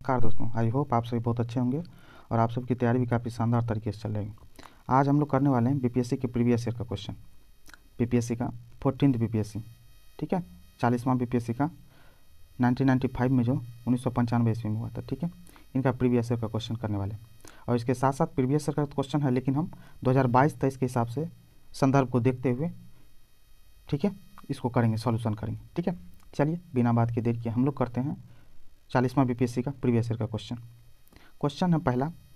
नमस्कार दोस्तों, I hope आप सभी बहुत अच्छे होंगे और आप सबकी तैयारी भी काफ़ी शानदार तरीके से चल रही है। आज हम लोग करने वाले हैं बीपीएससी के प्रीवियस ईयर का क्वेश्चन, बीपीएससी का 14th बीपीएससी, ठीक है, 40वां बीपीएससी का 1995 में जो 1995 ईस्वी में हुआ था, ठीक है, इनका प्रीवियस ईयर का क्वेश्चन करने वाले हैं। और इसके साथ साथ प्रीवियस ईयर का क्वेश्चन है, लेकिन हम 2022-23 के हिसाब से संदर्भ को देखते हुए, ठीक है, इसको करेंगे, सॉल्यूशन करेंगे, ठीक है। चलिए बिना बात की देर किए हम लोग करते हैं 40वां बीपीएससी का प्रीवियस ईयर का क्वेश्चन है।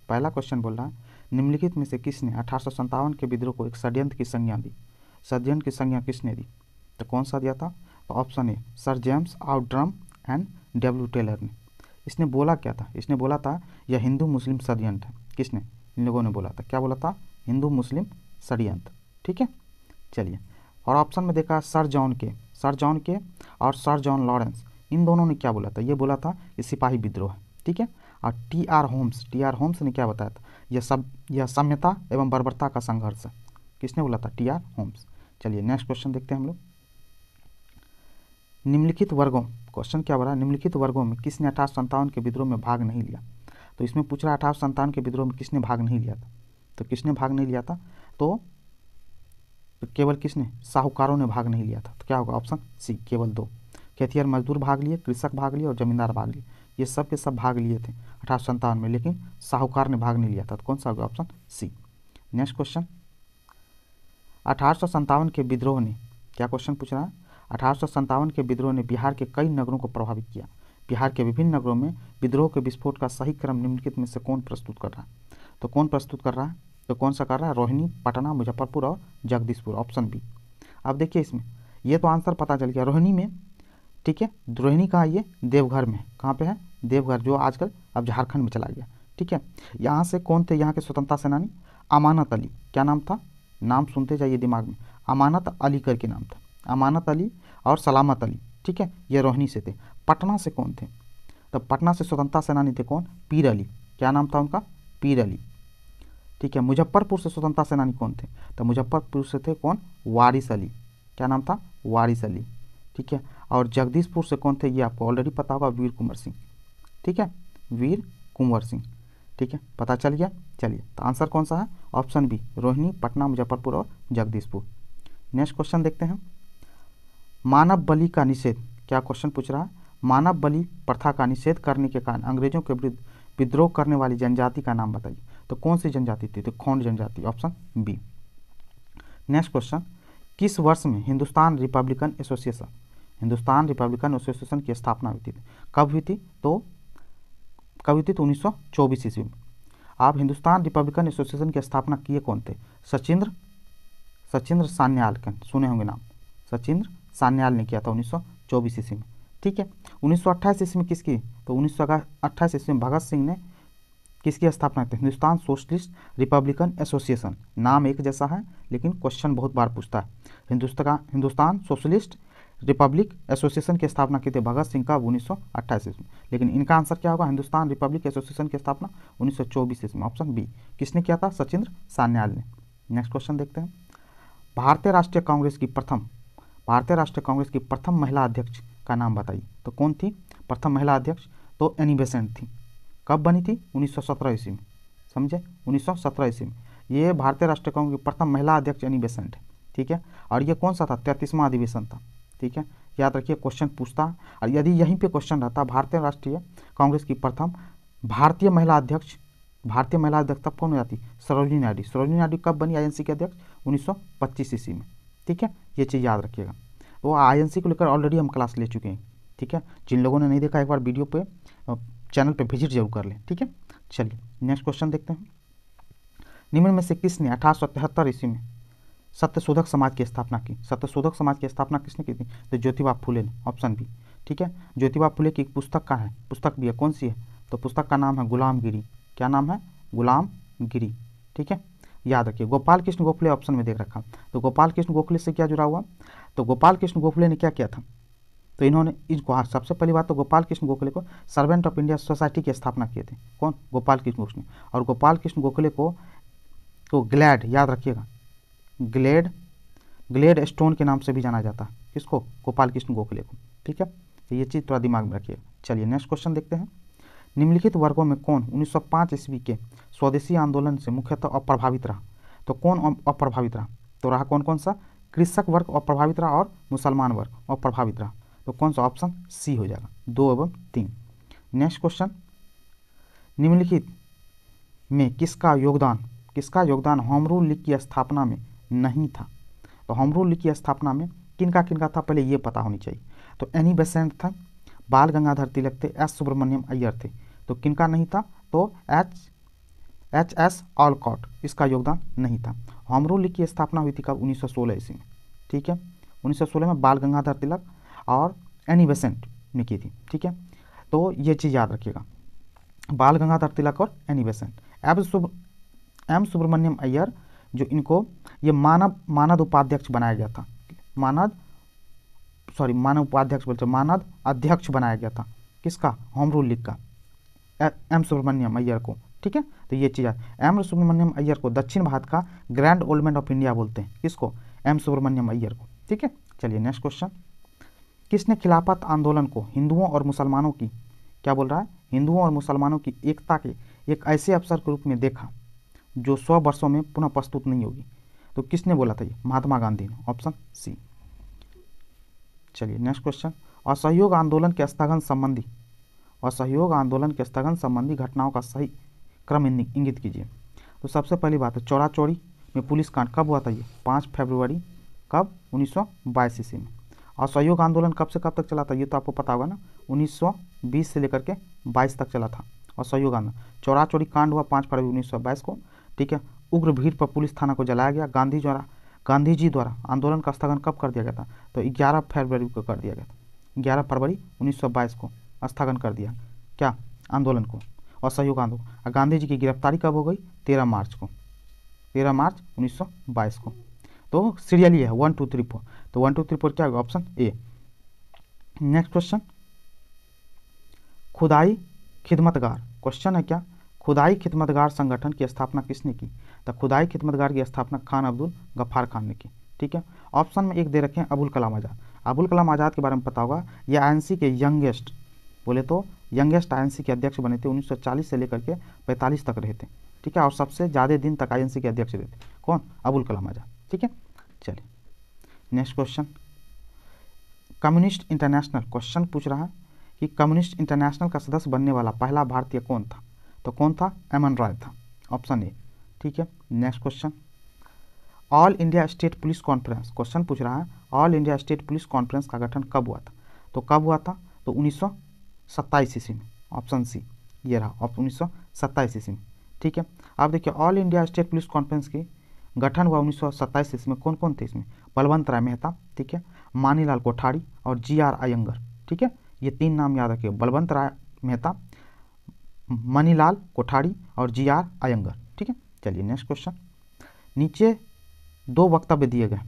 पहला क्वेश्चन बोल रहा है, निम्नलिखित में से किसने 1857 के विद्रोह को एक षड्यंत्र की संज्ञा दी? षड्यंत्र की संज्ञा किसने दी? तो कौन सा दिया था? तो option A sir James Outram and W Taylor ने। इसने बोला क्या था? इसने बोला था यह हिंदू मुस्लिम षड्यंत्र है। किसने? इन लोगों ने बोला था। क्या बोला था? हिंदू मुस्लिम षड्यंत्र, ठीक है। चलिए, और ऑप्शन में देखा सर जॉन के और सर जॉन लॉरेंस, इन दोनों ने क्या बोला था? ये बोला था ये सिपाही विद्रोह है, ठीक है। और टी आर होम्स ने क्या बताया था? यह साम्यता एवं बर्बरता का संघर्ष है। किसने बोला था? T R Holmes. चलिए नेक्स्ट क्वेश्चन देखते हैं हम लोग। निम्नलिखित वर्गों, क्वेश्चन क्या बोला? निम्नलिखित वर्गों में किसने 1857 के विद्रोह में भाग नहीं लिया? तो इसमें पूछ रहा है 1857 के विद्रोह में किसने भाग नहीं लिया था? तो किसने भाग नहीं लिया था? तो केवल किसने? साहूकारों ने भाग नहीं लिया था। तो क्या होगा? ऑप्शन सी, केवल 2। खेतिहर मजदूर भाग लिए, कृषक भाग लिए और जमींदार भाग लिए। ये सब के सब भाग लिए थे 1857 में, लेकिन साहूकार ने भाग नहीं लिया था। तो कौन सा होगा? Option C. नेक्स्ट क्वेश्चन, 1857 के विद्रोह ने, क्या क्वेश्चन पूछ रहा है? 1857 के विद्रोह ने बिहार के कई नगरों को प्रभावित किया। बिहार के विभिन्न नगरों में विद्रोह के विस्फोट का सही क्रम निम्नलिखित में से कौन प्रस्तुत कर रहा है? तो कौन प्रस्तुत कर रहा है? तो कौन सा कर रहा है? रोहिणी, पटना, मुजफ्फरपुर और जगदीशपुर, ऑप्शन बी। अब देखिए इसमें ये तो आंसर पता चल गया, रोहिणी में, ठीक है। रोहिणी कहाँ? ये देवघर में। कहाँ पे है? देवघर, जो आजकल अब झारखंड में चला गया, ठीक है। यहाँ से कौन थे यहाँ के स्वतंत्रता सेनानी? अमानत अली। क्या नाम था? नाम सुनते जाइए दिमाग में, अमानत अली करके नाम था। अमानत अली और सलामत अली, ठीक है, ये रोहिणी से थे। पटना से कौन थे? तो पटना से स्वतंत्रता सेनानी थे कौन? पीर अली। क्या नाम था उनका? पीर अली, ठीक है। मुजफ्फरपुर से स्वतंत्रता सेनानी कौन थे? तो मुजफ्फरपुर से थे कौन? वारिस अली। क्या नाम था? वारिस अली, ठीक है। और जगदीशपुर से कौन थे? ये आपको ऑलरेडी पता होगा, वीर कुंवर सिंह, ठीक है, वीर कुंवर सिंह, ठीक है, पता चल गया। चलिए, तो आंसर कौन सा है? ऑप्शन बी, रोहिणी, पटना, मुजफ्फरपुर और जगदीशपुर। नेक्स्ट क्वेश्चन देखते हैं, मानव बलि का निषेध, क्या क्वेश्चन पूछ रहा है? मानव बलि प्रथा का निषेध करने के कारण अंग्रेजों के विरुद्ध विद्रोह करने वाली जनजाति का नाम बताइए। तो कौन सी जनजाति थी? तो खोंड जनजाति, ऑप्शन बी। नेक्स्ट क्वेश्चन, किस वर्ष में हिंदुस्तान रिपब्लिकन एसोसिएशन की स्थापना हुई थी? कब हुई थी? तो कब हुई थी? तो 1924 ईस्वी में। आप हिंदुस्तान रिपब्लिकन एसोसिएशन की स्थापना किए कौन थे? सचिंद्र सान्याल, सुने होंगे नाम, सचिंद्र सान्याल ने किया था 1924 ईस्वी में, ठीक है। 1928 ईस्वी में किसकी? तो 1928 ईस्वी में भगत सिंह ने किसकी स्थापना की? Hindustan socialist Republican association. नाम एक जैसा है, लेकिन क्वेश्चन बहुत बार पूछता है। हिंदुस्तान सोशलिस्ट रिपब्लिक एसोसिएशन की स्थापना की थी भगत सिंह का 1928 ईस्वी में, लेकिन इनका आंसर क्या होगा? हिंदुस्तान रिपब्लिक एसोसिएशन की स्थापना 1924 ईस्वी में, ऑप्शन बी। किसने किया था? सचिंद्र सान्याल ने। नेक्स्ट क्वेश्चन देखते हैं, भारतीय राष्ट्रीय कांग्रेस की प्रथम महिला अध्यक्ष का नाम बताइए। तो कौन थी प्रथम महिला अध्यक्ष? तो एनी बेसेंट थी। कब बनी थी? 1917 ईस्वी में, समझे, 1917 ईस्वी में। ये भारतीय राष्ट्रीय कांग्रेस की प्रथम महिला अध्यक्ष एनी बेसेंट है, ठीक है। और ये कौन सा था? 33वां अधिवेशन था, ठीक है, याद रखिए, क्वेश्चन पूछता। और यदि यहीं पे क्वेश्चन रहता भारतीय राष्ट्रीय कांग्रेस की प्रथम भारतीय महिला अध्यक्ष तब कौन हो जाती? सरोजिनी नायडू कब बनी आईएनसी के अध्यक्ष? 1925 ईस्वी में, ठीक है, ये चीज़ याद रखिएगा। वो आईएनसी को लेकर ऑलरेडी हम क्लास ले चुके हैं, ठीक है। जिन लोगों ने नहीं देखा, एक बार वीडियो पे चैनल पे विजिट जरूर कर लें, ठीक है। चलिए नेक्स्ट क्वेश्चन देखते हैं, निम्न में से किसने 1873 ईस्वी में सत्यशोधक समाज की स्थापना की? सत्यशोधक समाज की स्थापना किसने की थी? तो ज्योतिबा फुले ने, ऑप्शन बी, ठीक है। ज्योतिबा फुले की पुस्तक का है, पुस्तक भी है, कौन सी है? तो पुस्तक का नाम है गुलामगिरी। क्या नाम है? गुलामगिरी, ठीक है, याद रखिए। गोपाल कृष्ण गोखले ऑप्शन में देख रखा, तो गोपाल कृष्ण गोखले से क्या जुड़ा हुआ? तो गोपाल कृष्ण गोखले ने क्या किया था? तो इन्होंने इनको, सबसे पहली बात तो गोपाल कृष्ण गोखले को सर्वेंट ऑफ इंडिया सोसाइटी की स्थापना किए थे, कौन? गोपाल कृष्ण गोखले। और गोपाल कृष्ण गोखले को ग्लैड, याद रखिएगा, ग्लेड स्टोन के नाम से भी जाना जाता है। किसको? गोपाल कृष्ण गोखले को, ठीक है, तो ये चीज़ थोड़ा दिमाग में रखिएगा। चलिए नेक्स्ट क्वेश्चन देखते हैं, निम्नलिखित वर्गों में कौन 1905 ईस्वी के स्वदेशी आंदोलन से मुख्यतः अप्रभावित रहा? तो कौन अप्रभावित रहा? तो रहा कौन कौन सा? कृषक वर्ग अप्रभावित रहा और मुसलमान वर्ग अप्रभावित रहा। तो कौन सा? ऑप्शन सी हो जाएगा, 2 एवं 3। नेक्स्ट क्वेश्चन, निम्नलिखित में किसका योगदान होम रूल लीग की स्थापना में नहीं था? तो होम रूल लीग की स्थापना में किनका था, पहले ये पता होनी चाहिए। तो एनी बेसेंट था, बाल गंगाधर तिलक थे, एस सुब्रमण्यम अय्यर थे। तो किनका नहीं था? तो एच एस ऑलकॉट, इसका योगदान नहीं था। होम रूल लीग की स्थापना हुई थी कब? 1916 ईस्वी में। ठीक है, 1916 में बाल गंगाधर तिलक और एनी बेसेंट ने की थी। ठीक है, तो ये चीज़ याद रखिएगा, बाल गंगाधर तिलक और Annie Besant. M Subramaniam Iyer जो इनको ये मानद उपाध्यक्ष बनाया गया था, मानद अध्यक्ष बनाया गया था। किसका? होम रूल लीग का, एम सुब्रमण्यम अय्यर को। ठीक है, तो ये चीज़ एम सुब्रमण्यम अय्यर को दक्षिण भारत का grand old man of India बोलते हैं। किसको? एम सुब्रमण्यम अय्यर को। ठीक है, चलिए नेक्स्ट क्वेश्चन, किसने खिलाफत आंदोलन को हिंदुओं और मुसलमानों की, क्या बोल रहा है, हिंदुओं और मुसलमानों की एकता के एक ऐसे अवसर के रूप में देखा जो 100 वर्षों में पुनः प्रस्तुत नहीं होगी? तो किसने बोला था ये? महात्मा गांधी ने, ऑप्शन सी। चलिए नेक्स्ट क्वेश्चन, असहयोग आंदोलन के स्थगन संबंधी घटनाओं का सही क्रम इंगित कीजिए। तो सबसे पहली बात है, चौरा चौरी में पुलिस कांड कब हुआ था? ये 5 फरवरी कब? 1922 ईस्वी में। असहयोग आंदोलन कब से कब तक चला था? ये तो आपको पता होगा ना, 1920 से लेकर के 22 तक चला था असहयोग आंदोलन। चौरा चौरी कांड हुआ 5 फरवरी 1922 को। ठीक है, उग्र भीड़ पर पुलिस थाना को जलाया गया। गांधी जी द्वारा आंदोलन का स्थगन कब कर दिया गया था? तो 11 फरवरी को कर दिया गया था। 11 फरवरी 1922 को स्थगन कर दिया क्या? आंदोलन को, असहयोग आंदोलन। और गांधी जी की गिरफ्तारी कब हो गई? 13 मार्च 1922 को। तो सीरियली है 1 2 3 4। तो 1 2 3 4 क्या होगा? Option A. नेक्स्ट क्वेश्चन, खुदाई खिदमतगार, क्वेश्चन है क्या, खुदाई खिदमतगार संगठन की स्थापना किसने की? तो खुदाई खिदमतगार की स्थापना खान अब्दुल गफ्फार खान ने की। ठीक है, ऑप्शन में एक दे रखे हैं अबुल कलाम आज़ाद। अबुल कलाम आज़ाद के बारे में पता होगा, ये आईएनसी के यंगेस्ट, बोले तो यंगेस्ट आईएनसी के अध्यक्ष बने थे। 1940 से लेकर के 45 तक रहे थे। ठीक है, और सबसे ज़्यादा दिन तक आईएनसी के अध्यक्ष रहे थे। कौन? अबुल कलाम आज़ाद। ठीक है, चलिए next question, communist international, question पूछ रहा है कि कम्युनिस्ट इंटरनेशनल का सदस्य बनने वाला पहला भारतीय कौन था? तो कौन था? एमएन रॉय था, ऑप्शन ए। ठीक है, next question, all India state police conference, question पूछ रहा है all India state police conference का गठन कब हुआ था? तो कब हुआ था? तो 1927 ईस्वी में, ऑप्शन सी। ये रहा 1927 ईस्वी में। ठीक है, अब देखिए all India state police conference की गठन हुआ 1927 ईस्वी में। कौन कौन थे इसमें? बलवंत राय मेहता, ठीक है, मानीलाल कोठारी और जीआर अयंगर। ठीक है, ये 3 नाम याद रखिए, बलवंत राय मेहता, मनीलाल कोठारी और जीआर अयंगर। ठीक है, चलिए नेक्स्ट क्वेश्चन, नीचे 2 वक्तव्य दिए गए,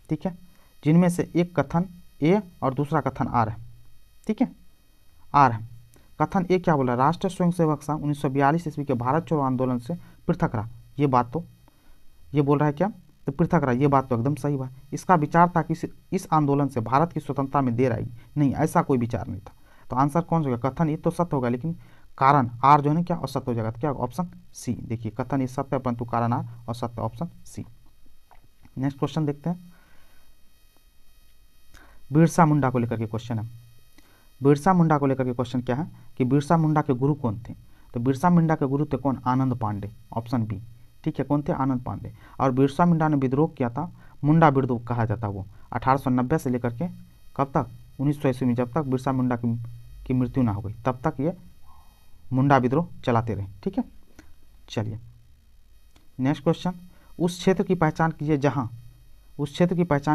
ठीक है, जिनमें से एक कथन ए और दूसरा कथन आर है। ठीक है, आर है। कथन ए क्या बोला? राष्ट्रीय स्वयंसेवक संघ 1942 ईस्वी के भारत छोड़ो आंदोलन से पृथक रहा। ये बात तो ये बोल रहा है क्या? तो पृथक रहा, ये बात तो एकदम सही बात। इसका विचार था कि इस आंदोलन से भारत की स्वतंत्रता में देर आएगी, नहीं, ऐसा कोई विचार नहीं था। तो आंसर कौन सा होगा? कथन ये तो सत्य होगा, लेकिन कारण आर जो है ना क्या असत्य हो जाएगा। तो क्या? Option C. देखिए कथन ये सत्य है परंतु कारण आर असत्य, ऑप्शन सी। नेक्स्ट क्वेश्चन देखते हैं, बिरसा मुंडा को लेकर के क्वेश्चन है। बिरसा मुंडा को लेकर के क्वेश्चन क्या है कि बिरसा मुंडा के गुरु कौन थे? तो बिरसा मुंडा के गुरु थे कौन? आनंद पांडे, ऑप्शन बी। ठीक है, कौन थे? आनंद पांडे। और बिरसा मुंडा ने विद्रोह किया था, मुंडा विद्रोह कहा जाता वो 1890 से लेकर के कब तक? 1900 ईस्वी में, जब तक बिरसा मुंडा की मृत्यु ना हो गई तब तक ये मुंडा विद्रोह चलाते रहे। ठीक है, चलिए नेक्स्ट क्वेश्चन, उस क्षेत्र की पहचान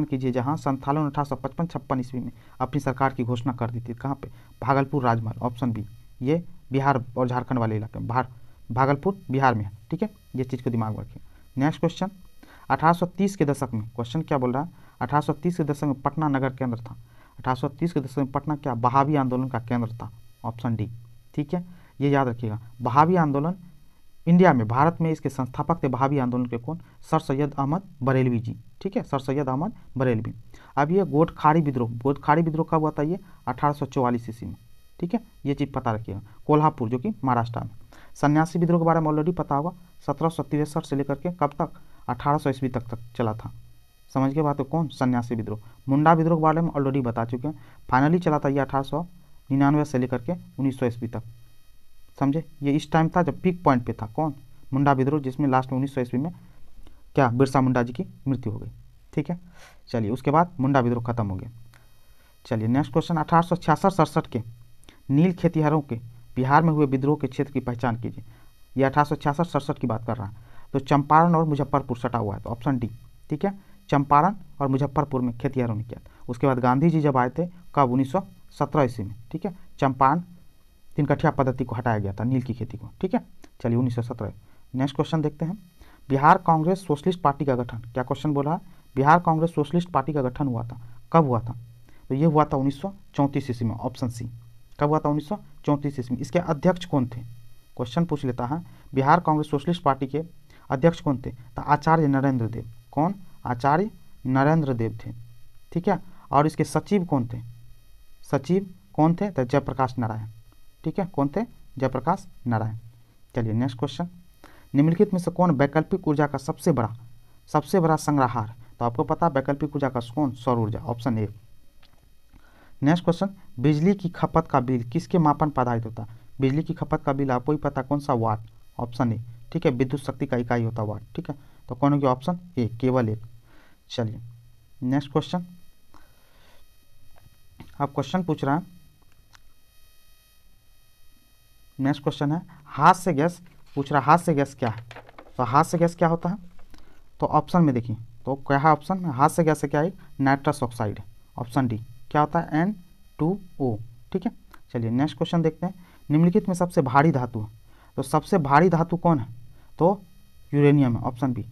कीजिए जहां संथालों ने 1855-56 ईस्वी में अपनी सरकार की घोषणा कर दी थी। कहाँ पे? भागलपुर राजमहल, ऑप्शन बी। ये बिहार और झारखंड वाले इलाके में, भागलपुर बिहार में है। ठीक है, ये चीज़ को दिमाग में रखिए। नेक्स्ट क्वेश्चन, 1830 के दशक में, क्वेश्चन क्या बोल रहा है? 1830 के दशक में पटना नगर केंद्र था। 1830 के दशक में पटना क्या? बहावी आंदोलन का केंद्र था, ऑप्शन डी। ठीक है, ये याद रखिएगा। बहावी आंदोलन इंडिया में, भारत में इसके संस्थापक थे बहावी आंदोलन के कौन? सर सैयद अहमद बरेलवी जी। ठीक है, सर सैयद अहमद बरेलवी। अब ये गोटखाड़ी विद्रोह कब हुआ था? ये 1844 ईस्वी में। ठीक है, ये चीज़ पता रखिएगा। कोल्हापुर जो कि महाराष्ट्र में। सन्यासी विद्रोह के बारे में ऑलरेडी पता होगा, 1763 से लेकर के कब तक, 1800 ईस्वी तक चला था। समझ के बात है, कौन, सन्यासी विद्रोह। मुंडा विद्रोह के बारे में ऑलरेडी बता चुके हैं, फाइनली चला था ये 1899 से लेकर के 1900 ईस्वी तक। समझे, ये इस टाइम था जब पीक पॉइंट पे था, कौन, मुंडा विद्रोह, जिसमें लास्ट में 1900 ईस्वी में क्या, बिरसा मुंडा जी की मृत्यु हो गई। ठीक है, चलिए उसके बाद मुंडा विद्रोह खत्म हो गया। चलिए नेक्स्ट क्वेश्चन, 1866-67 के नील खेतिहरों के बिहार में हुए विद्रोह के क्षेत्र की पहचान कीजिए। ये 1866-67 की बात कर रहा है, तो चंपारण और मुजफ्फरपुर सटा हुआ है, तो ऑप्शन डी। ठीक है, चंपारण और मुजफ्फरपुर में खेतिहरों ने किया। उसके बाद गांधी जी जब आए थे कब, 1917 ईस्वी में। ठीक है, चंपारण तिनकठिया पद्धति को हटाया गया था, नील की खेती को। ठीक है, चलिए 1917। नेक्स्ट क्वेश्चन देखते हैं, बिहार कांग्रेस सोशलिस्ट पार्टी का गठन, क्या क्वेश्चन बोल रहा है, बिहार कांग्रेस सोशलिस्ट पार्टी का गठन हुआ था, कब हुआ था, तो ये हुआ था 1934 ईस्वी में, ऑप्शन सी। कब हुआ था, 1934 ईस्वी में। इसके अध्यक्ष कौन थे, क्वेश्चन पूछ लेता है, बिहार कांग्रेस सोशलिस्ट पार्टी के अध्यक्ष कौन थे, तो आचार्य नरेंद्र देव। कौन, आचार्य नरेंद्र देव थे। ठीक है, और इसके सचिव कौन थे, सचिव कौन थे, तो जयप्रकाश नारायण। ठीक है, कौन थे, जयप्रकाश नारायण। चलिए नेक्स्ट क्वेश्चन, निम्नलिखित में से कौन वैकल्पिक ऊर्जा का सबसे बड़ा संग्रहार, तो आपको पता वैकल्पिक ऊर्जा का कौन, सौर ऊर्जा, ऑप्शन ए। नेक्स्ट क्वेश्चन, बिजली की खपत का बिल किसके मापन पर आधारित होता है, बिजली की खपत का बिल आपको ही पता कौन सा, वाट, ऑप्शन ए। ठीक है, विद्युत शक्ति का इकाई होता है वाट। ठीक है, तो कौन हो गया, ऑप्शन ए, केवल एक। चलिए नेक्स्ट क्वेश्चन, अब क्वेश्चन पूछ रहा है, नेक्स्ट क्वेश्चन है हाथ से गैस, पूछ रहा हाथ से गैस क्या है, तो हाथ से गैस क्या होता है, तो ऑप्शन में देखिए, तो क्या है ऑप्शन में, हाथ से गैस से क्या है, नाइट्रस ऑक्साइड है, ऑप्शन डी। क्या होता है, N2O। ठीक है, चलिए नेक्स्ट क्वेश्चन देखते हैं, निम्नलिखित में सबसे भारी धातु है, तो सबसे भारी धातु कौन है, तो यूरेनियम है, ऑप्शन बी।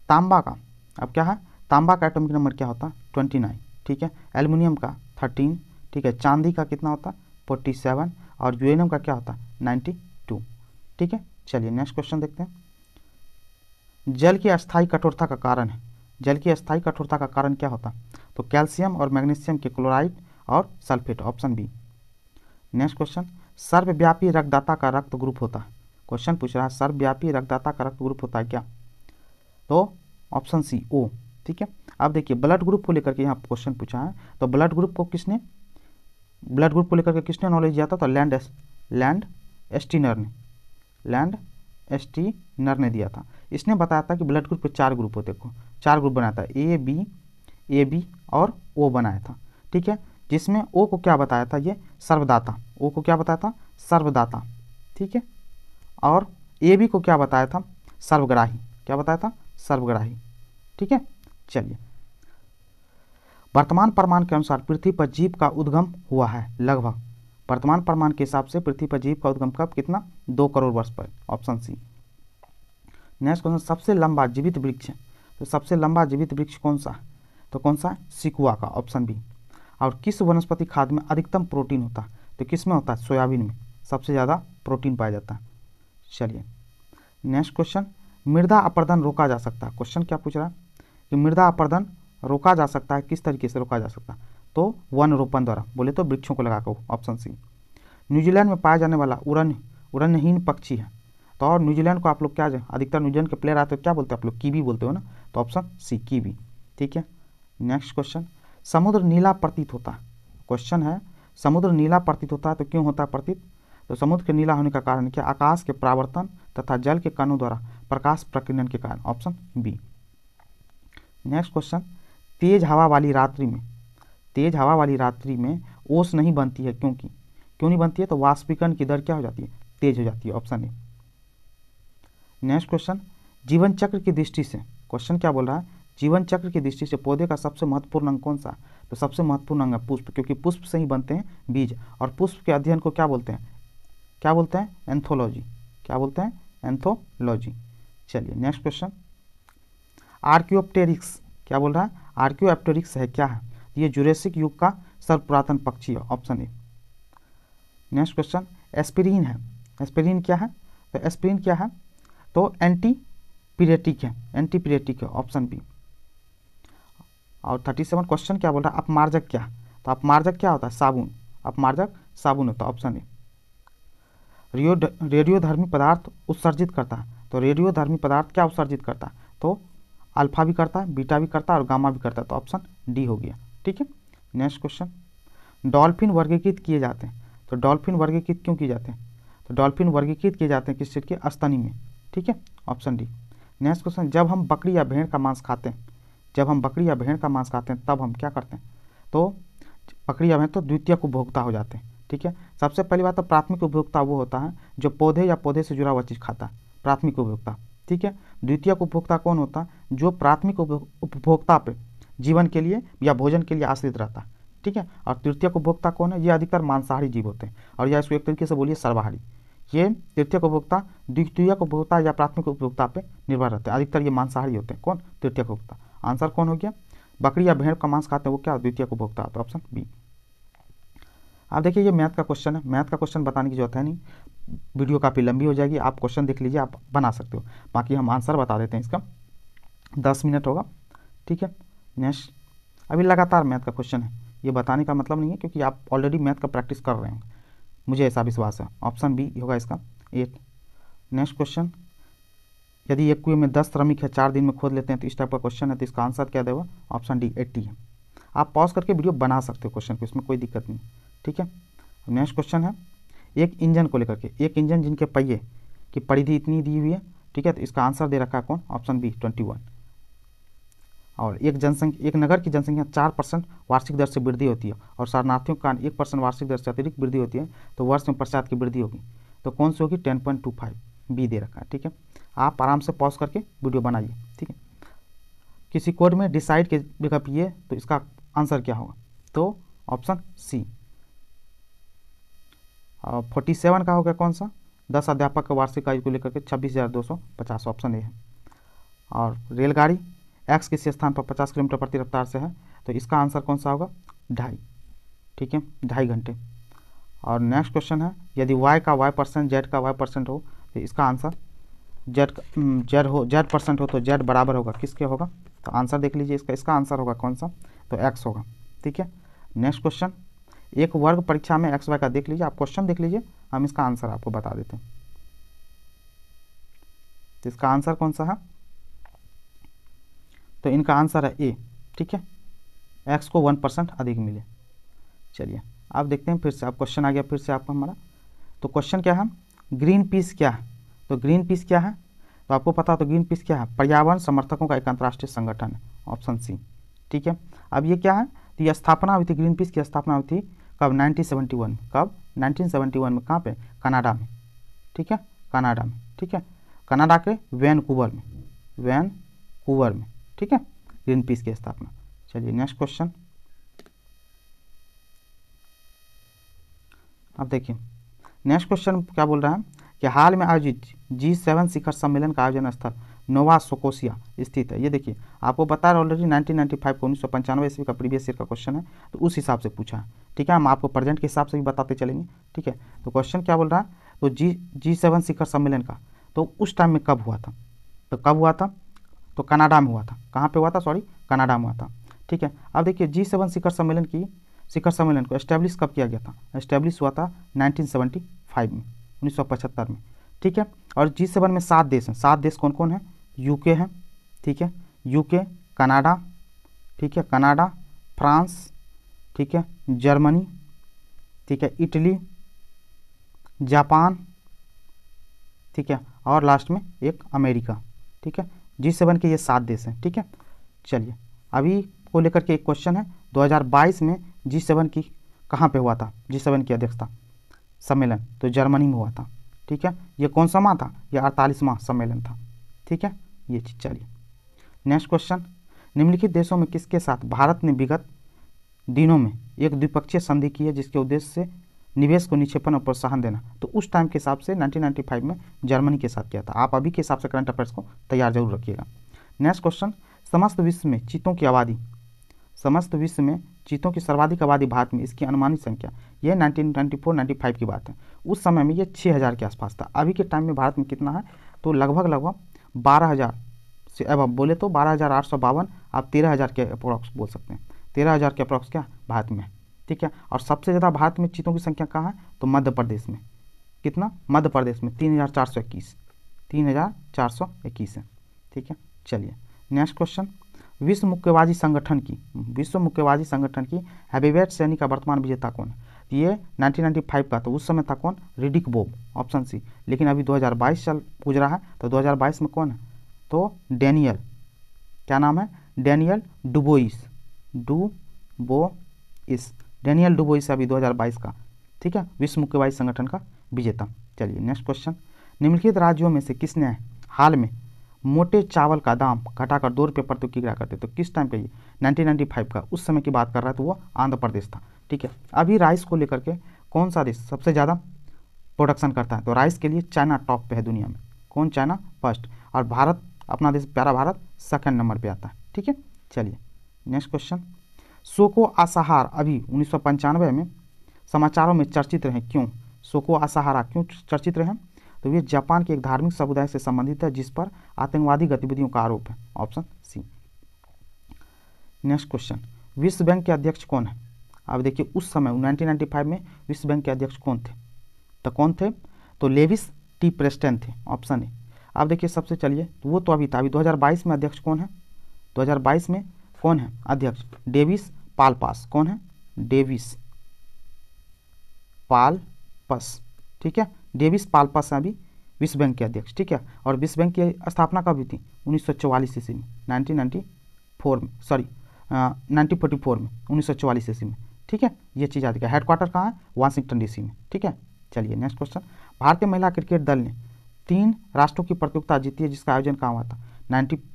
तांबा का, अब क्या है, तांबा का एटॉमिक नंबर क्या होता है, 29। ठीक है, एल्युमिनियम का 13। ठीक है, चांदी का कितना होता है, 47, और यूरेनियम का क्या होता है, 92। ठीक है, चलिए नेक्स्ट क्वेश्चन देखते हैं, जल की अस्थायी कठोरता का कारण है, जल की अस्थायी कठोरता का कारण क्या होता है, तो कैल्शियम और मैग्नीशियम के क्लोराइड और sulphate, option B. Next question, सर्वव्यापी रक्तदाता का रक्त ग्रुप होता है, क्वेश्चन पूछ रहा है सर्वव्यापी रक्तदाता का रक्त ग्रुप होता है क्या, तो ऑप्शन सी, ओ। ठीक है, अब देखिए ब्लड ग्रुप को लेकर के यहाँ क्वेश्चन पूछा है, तो ब्लड ग्रुप को लेकर के किसने नॉलेज दिया था, तो लैंड एस्टीनर ने दिया था। इसने बताया था कि ब्लड ग्रुप के 4 ग्रुप होते हैं, 4 ग्रुप बनाया था, ए बी और ओ बनाया था। ठीक है, जिसमें ओ को क्या बताया था, ये सर्वदाता, ओ को क्या बताया था, सर्वदाता। ठीक है, और ए बी को क्या बताया था, सर्वग्राही, क्या बताया था, सर्वग्राही। ठीक है, चलिए वर्तमान प्रमाण के अनुसार पृथ्वी पर जीव का उद्गम हुआ है लगभग, वर्तमान प्रमाण के हिसाब से पृथ्वी पर जीव का उद्गम कब, कितना, 2 करोड़ वर्ष पर, ऑप्शन सी। नेक्स्ट क्वेश्चन, सबसे लंबा जीवित वृक्ष है, तो सबसे लंबा जीवित वृक्ष कौन सा है, तो कौन सा है, सिकुआ का, ऑप्शन बी। और किस वनस्पति खाद्य में अधिकतम प्रोटीन होता है, तो किस में होता है, सोयाबीन में सबसे ज़्यादा प्रोटीन पाया जाता है। चलिए नेक्स्ट क्वेश्चन, मृदा अपरदन रोका जा सकता है, क्वेश्चन क्या पूछ रहा है कि मृदा अपरदन रोका जा सकता है, किस तरीके से रोका जा सकता है, तो वन रोपण द्वारा, बोले तो वृक्षों को लगाकर, ऑप्शन सी। न्यूजीलैंड में पाया जाने वाला उड़नहीन पक्षी है, तो और न्यूजीलैंड को आप लोग क्या, अधिकतर न्यूजीलैंड के प्लेयर आते हो क्या बोलते हैं आप लोग, कीवी बोलते हो ना, तो ऑप्शन सी, कीवी। ठीक है, नेक्स्ट क्वेश्चन, समुद्र नीला प्रतीत होता है, क्वेश्चन है समुद्र नीला प्रतीत होता है, तो क्यों होता है प्रतीत, तो समुद्र के नीला होने का कारण क्या, आकाश के परावर्तन तथा जल के कणों द्वारा प्रकाश प्रकीर्णन के कारण, ऑप्शन बी। नेक्स्ट क्वेश्चन, तेज हवा वाली रात्रि में ओस नहीं बनती है, क्यों नहीं बनती है, तो वाष्पीकरण की दर क्या हो जाती है, तेज हो जाती है, ऑप्शन ए। नेक्स्ट क्वेश्चन, जीवन चक्र की दृष्टि से, क्वेश्चन क्या बोल रहा है, जीवन चक्र की दृष्टि से पौधे का सबसे महत्वपूर्ण अंग कौन सा, तो सबसे महत्वपूर्ण अंग है पुष्प, क्योंकि पुष्प से ही बनते हैं बीज, और पुष्प के अध्ययन को क्या बोलते हैं, एंथोलॉजी, क्या बोलते हैं, एंथोलॉजी। चलिए नेक्स्ट क्वेश्चन, आर्कियोप्टेरिक्स, क्या बोल रहा है, आर्कियोप्टेरिक्स है क्या है, ये जुरेसिक युग का सर्वपुरातन पक्षी है, option A. Next question, aspirin है, एस्पिरिन क्या है, तो एस्पिरिन क्या है, तो एंटीपिरेटिक है, ऑप्शन बी। और 37 क्वेश्चन क्या बोल रहा है, अपमार्जक क्या है, तो अपमार्जक क्या होता है, साबुन, अपमार्जक साबुन होता है, ऑप्शन ए। रेडियोधर्मी पदार्थ उत्सर्जित करता है, तो रेडियोधर्मी पदार्थ क्या उत्सर्जित करता है, तो अल्फा भी करता है, बीटा भी करता है और गामा भी करता है, तो ऑप्शन डी हो गया। ठीक है, नेक्स्ट क्वेश्चन, डॉल्फिन वर्गीकृत किए जाते हैं, तो डॉल्फिन वर्गीकृत क्यों किए जाते हैं, तो डॉल्फिन वर्गीकृत किए जाते हैं किस चीज़ के, स्तनी में। ठीक है, ऑप्शन डी। नेक्स्ट क्वेश्चन, जब हम बकरी या भेड़ का मांस खाते हैं, जब हम बकरी या भेड़ का मांस खाते हैं तब हम क्या करते हैं, तो बकरी या भेड़ तो द्वितीयक उपभोक्ता हो जाते हैं। ठीक है, सबसे पहली बात तो प्राथमिक उपभोक्ता वो होता है जो पौधे या पौधे से जुड़ा हुआ चीज़ खाता है, प्राथमिक उपभोक्ता। ठीक है, द्वितीयक उपभोक्ता कौन होता है, जो प्राथमिक उपभोक्ता पे जीवन के लिए या भोजन के लिए आश्रित रहता है। ठीक है, और तृतीयक उपभोक्ता कौन है, ये अधिकतर मांसाहारी जीव होते हैं, और या इसको एक तरीके से बोलिए सर्वाहारी। ये तृतीयक उपभोक्ता द्वितीयक उपभोक्ता या प्राथमिक उपभोक्ता पे निर्भर रहते हैं, अधिकतर ये मांसाहारी होते हैं। कौन, तृतीयक उपभोक्ता। आंसर कौन हो गया, बकरी या भेड़ का मांस खाते हैं वो क्या, द्वितीयक उपभोक्ता, तो ऑप्शन बी। आप देखिए ये मैथ का क्वेश्चन है, मैथ का क्वेश्चन बताने की जरूरत है नहीं, वीडियो काफ़ी लंबी हो जाएगी, आप क्वेश्चन देख लीजिए, आप बना सकते हो, बाकी हम आंसर बता देते हैं इसका, 10 मिनट होगा। ठीक है, नेक्स्ट, अभी लगातार मैथ का क्वेश्चन है, ये बताने का मतलब नहीं है क्योंकि आप ऑलरेडी मैथ का प्रैक्टिस कर रहे हैं, मुझे ऐसा विश्वास है, ऑप्शन बी होगा इसका 8। नेक्स्ट क्वेश्चन, यदि एक कुएं में 10 श्रमिक है 4 दिन में खोद लेते हैं तो इस टाइप का क्वेश्चन है, तो इसका आंसर क्या देगा, ऑप्शन डी 80 है। आप पॉज करके वीडियो बना सकते हो क्वेश्चन को, इसमें कोई दिक्कत नहीं। ठीक है, नेक्स्ट क्वेश्चन है, एक इंजन को लेकर के, एक इंजन जिनके पहिए की परिधि इतनी दी हुई है। ठीक है, तो इसका आंसर दे रखा है कौन, ऑप्शन बी 21। और एक नगर की जनसंख्या 4% वार्षिक दर से वृद्धि होती है और शरणार्थियों का 1% वार्षिक दर से अतिरिक्त वृद्धि होती है, तो वर्ष में पश्चात की वृद्धि होगी, तो कौन सी होगी, 10.25, बी दे रखा है। ठीक है, आप आराम से पॉज करके वीडियो बनाइए। ठीक है, किसी कोड में डिसाइड के विकल्प ये, तो इसका आंसर क्या होगा, तो ऑप्शन सी। 47 का हो गया कौन सा, 10 अध्यापक का वार्षिक आयु को लेकर के 26,250, ऑप्शन ए है। और रेलगाड़ी एक्स किसी स्थान पर 50 किलोमीटर प्रति रफ्तार से है, तो इसका आंसर कौन सा होगा, 2.5। ठीक है, 2.5 घंटे। और नेक्स्ट क्वेश्चन है, यदि y का y% z का y% हो, तो इसका आंसर z% हो तो z बराबर होगा किसके होगा, तो आंसर देख लीजिए इसका आंसर होगा कौन सा, तो x होगा। ठीक है, नेक्स्ट क्वेश्चन, एक वर्ग परीक्षा में XY का देख लीजिए, आप क्वेश्चन देख लीजिए, हम इसका आंसर आपको बता देते हैं। तो इसका आंसर कौन सा है, तो इनका आंसर है ए। ठीक है, x को 1% अधिक मिले। चलिए आप देखते हैं फिर से, आप क्वेश्चन आ गया फिर से आपका हमारा, तो क्वेश्चन क्या है, ग्रीन पीस क्या है, तो ग्रीन पीस क्या है, तो आपको पता, तो ग्रीन पीस क्या है, पर्यावरण समर्थकों का एक अंतर्राष्ट्रीय संगठन है, ऑप्शन सी। ठीक है, अब ये क्या है, तो ये स्थापना हुई थी, ग्रीन पीस की स्थापना हुई थी कब, 1971 में। कब, 1971 में, कहाँ पे, कनाडा में। ठीक है, कनाडा में। ठीक है, कनाडा के वैनकूवर में। ठीक है, ग्रीन पीस की स्थापना। चलिए नेक्स्ट क्वेश्चन, अब देखिए नेक्स्ट क्वेश्चन क्या बोल रहा है कि हाल में आयोजित G7 शिखर सम्मेलन का आयोजन स्थल नोवा स्कोशिया स्थित है। ये देखिए आपको बता रहा ऑलरेडी 1995 को 1995 ईस्वी का प्रीवियस ईयर का क्वेश्चन है, तो उस हिसाब से पूछा है। ठीक है, हम आपको प्रेजेंट के हिसाब से भी बताते चलेंगे। ठीक है, तो क्वेश्चन क्या बोल रहा है, तो G7 शिखर सम्मेलन का, तो उस टाइम में कब हुआ था, तो कब हुआ था, तो कनाडा में हुआ था। कहाँ पे हुआ था, सॉरी, कनाडा में हुआ था। ठीक है, अब देखिए G7 शिखर सम्मेलन को एस्टेब्लिश कब किया गया था, एस्टेब्लिश हुआ था 1975 में, 1975 में। ठीक है, और G7 में 7 देश हैं। 7 देश कौन कौन है, यूके है। ठीक है, यूके, कनाडा, ठीक है, कनाडा, फ्रांस, ठीक है, जर्मनी, ठीक है, इटली, जापान, ठीक है, और लास्ट में एक अमेरिका। ठीक है, G7 के ये 7 देश हैं। ठीक है, चलिए अभी को लेकर के एक क्वेश्चन है, 2022 में G7 की कहाँ पे हुआ था, G7 की अध्यक्षता सम्मेलन, तो जर्मनी में हुआ था। ठीक है, ये कौन सा माह था, ये 48वां सम्मेलन था। ठीक है, ये चीज़। चलिए नेक्स्ट क्वेश्चन, निम्नलिखित देशों में किसके साथ भारत ने विगत दिनों में एक द्विपक्षीय संधि की है जिसके उद्देश्य से निवेश को निक्षेपण और प्रोत्साहन देना, तो उस टाइम के हिसाब से 1995 में जर्मनी के साथ किया था। आप अभी के हिसाब से करंट अफेयर्स को तैयार जरूर रखिएगा। नेक्स्ट क्वेश्चन, समस्त विश्व में चीतों की सर्वाधिक आबादी भारत में, इसकी अनुमानित संख्या, ये 1994-95 की बात है। उस समय में ये 6000 के आसपास था। अभी के टाइम में भारत में कितना है, तो लगभग 12,000 से, अब बोले तो 12,852, आप 13,000 के अप्रॉक्स बोल सकते हैं। 13,000 के अप्रॉक्स क्या भारत में, ठीक है। और सबसे ज़्यादा भारत में चीतों की संख्या कहाँ है, तो मध्य प्रदेश में। कितना, मध्य प्रदेश में 3421, 3421 है, ठीक है। चलिए नेक्स्ट क्वेश्चन, विश्व मुक्केबाजी संगठन की हैवीवेट श्रेणी का वर्तमान विजेता कौन है। ये 1995 का, तो उस समय था कौन, रिडिक बोब, ऑप्शन सी। लेकिन अभी 2022 चल गुजरा है, तो 2022 में कौन है, तो डेनियल, क्या नाम है, डेनियल डुबोइस, डेनियल डुबोइस अभी 2022 का, ठीक है, विश्व मुक्केबाजी संगठन का विजेता। चलिए नेक्स्ट क्वेश्चन, निम्नलिखित राज्यों में से किसने हाल में मोटे चावल का दाम घटाकर 2 रुपये प्रति किलोग्राम करते, तो किस टाइम पे, ये 1995 का, उस समय की बात कर रहा है, तो वो आंध्र प्रदेश था, ठीक है। अभी राइस को लेकर के कौन सा देश सबसे ज़्यादा प्रोडक्शन करता है, तो राइस के लिए चाइना टॉप पे है दुनिया में, कौन, चाइना फर्स्ट, और भारत, अपना देश प्यारा भारत सेकंड नंबर पे आता है, ठीक है। चलिए नेक्स्ट क्वेश्चन, शोको असाहार अभी 1995 में समाचारों में चर्चित रहे, क्यों, शोको असाहारा क्यों चर्चित रहे, तो ये जापान के एक धार्मिक समुदाय से संबंधित है जिस पर आतंकवादी गतिविधियों का आरोप है, ऑप्शन सी। नेक्स्ट क्वेश्चन, विश्व बैंक के अध्यक्ष कौन है। अब देखिए उस समय 1995 में विश्व बैंक के अध्यक्ष कौन थे, तो कौन थे, तो लेविस टी प्रेस्टन थे, ऑप्शन ए। अब देखिए सबसे, चलिए तो वो तो अभी था, अभी 2022 में अध्यक्ष कौन है, 2022 में कौन है अध्यक्ष, डेविस पालपास, कौन है, डेविस पालपस, ठीक है, डेविस पालपास अभी विश्व बैंक के अध्यक्ष, ठीक है। और विश्व बैंक की स्थापना कब हुई थी, 1944 ईस्वी में, 1944 में 1944 ईस्वी में, ठीक है। ये चीज़ याद रखिए, हेडक्वार्टर कहाँ है, वाशिंगटन डीसी में, ठीक है। चलिए नेक्स्ट क्वेश्चन, भारतीय महिला क्रिकेट दल ने 3 राष्ट्रों की प्रतियोगिता जीती है जिसका आयोजन कहाँ हुआ था,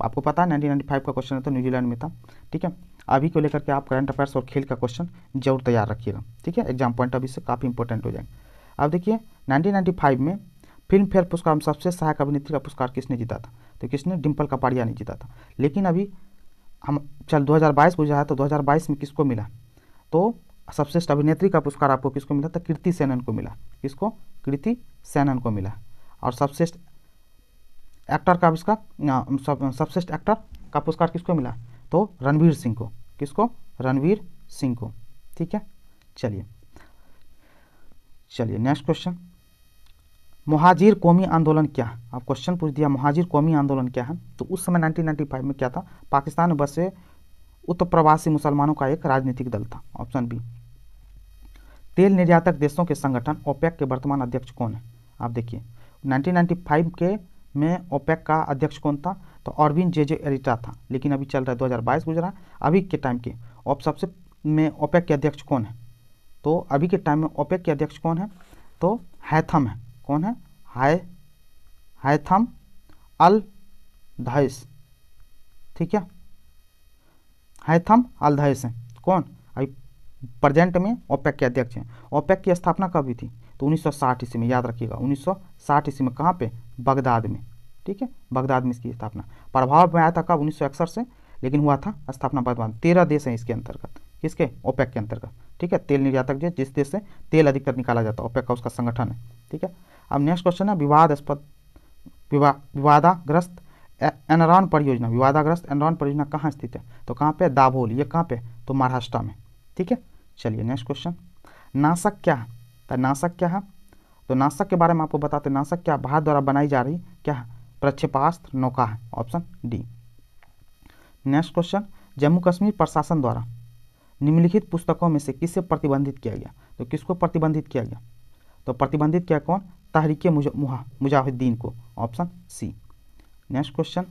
आपको पता है 1995 का क्वेश्चन है, तो न्यूजीलैंड में था, ठीक है। अभी को लेकर के आप करंट अफेयर्स और खेल का क्वेश्चन जरूर तैयार रखिएगा, ठीक है, एग्जाम पॉइंट ऑफ व्यू से काफ़ी इंपॉर्टेंट हो जाएंगे। अब देखिए 1995 में फिल्म फेयर पुरस्कार में सबसे सहायक अभिनेत्री का पुरस्कार किसने जीता था, तो किसने, डिम्पल कपाड़िया ने जीता था। लेकिन अभी हम 2022 गुजरा है, तो 2022 में किसको मिला, तो सर्वश्रेष्ठ अभिनेत्री का पुरस्कार आपको किसको मिला था, कृति सेनन को मिला, किसको, कृति सेनन को मिला। और सर्वश्रेष्ठ एक्टर का सर्वश्रेष्ठ एक्टर का पुरस्कार किसको मिला, तो रणवीर सिंह को, किसको, रणवीर सिंह को, ठीक है। चलिए नेक्स्ट क्वेश्चन, मुहाजिर कौमी आंदोलन क्या, अब क्वेश्चन पूछ दिया मुहाजिर कौमी आंदोलन क्या है, तो उस समय 1995 में क्या था, पाकिस्तान में बसे उत्तर प्रवासी मुसलमानों का एक राजनीतिक दल था, ऑप्शन बी। तेल निर्यातक देशों के संगठन ओपेक के वर्तमान अध्यक्ष कौन है, आप देखिए 1995 के में ओपेक का अध्यक्ष कौन था, तो ऑरविन जे एरिटा था। लेकिन अभी चल रहा है 2022 गुजरा, अभी के टाइम के सबसे में ओपेक के अध्यक्ष कौन है, तो अभी के टाइम में ओपेक के अध्यक्ष कौन है, तो हैथम है, कौन है, हैथम अल धैस, ठीक है, हैथम अल धैस है, कौन अभी प्रेजेंट में ओपेक के अध्यक्ष हैं। ओपेक की स्थापना कब हुई थी, तो 1960 ईस्वी में, याद रखिएगा 1960 ईस्वी में, कहाँ पे, बगदाद में, ठीक है, बगदाद में इसकी स्थापना। प्रभाव में आया था कब, 1961 से, लेकिन हुआ था स्थापना बगदाद। 13 देश हैं इसके अंतर्गत, किसके, ओपेक के अंतर्गत, ठीक है। तेल निर्यातक जिस देश से तेल अधिकतर निकाला जाता है, ओपेक का उसका संगठन है, ठीक है। अब नेक्स्ट क्वेश्चन है, विवादाग्रस्त एनरॉन परियोजना कहाँ स्थित है, तो कहाँ पे, दाभोल, ये कहाँ पे, तो महाराष्ट्र में, ठीक है। चलिए नेक्स्ट क्वेश्चन, नासक क्या है, तो नासक क्या है, तो नासक के बारे में आपको बताते, नासक क्या, भारत द्वारा बनाई जा रही क्या है, प्रक्षेपास्त्र नौका है, option D. Next question, Jammu Kashmir प्रशासन द्वारा निम्नलिखित पुस्तकों में से किसे प्रतिबंधित किया गया, तो किसको प्रतिबंधित किया गया, तो प्रतिबंधित किया कौन, तहरीके मुजाहिदीन को, ऑप्शन सी। नेक्स्ट क्वेश्चन,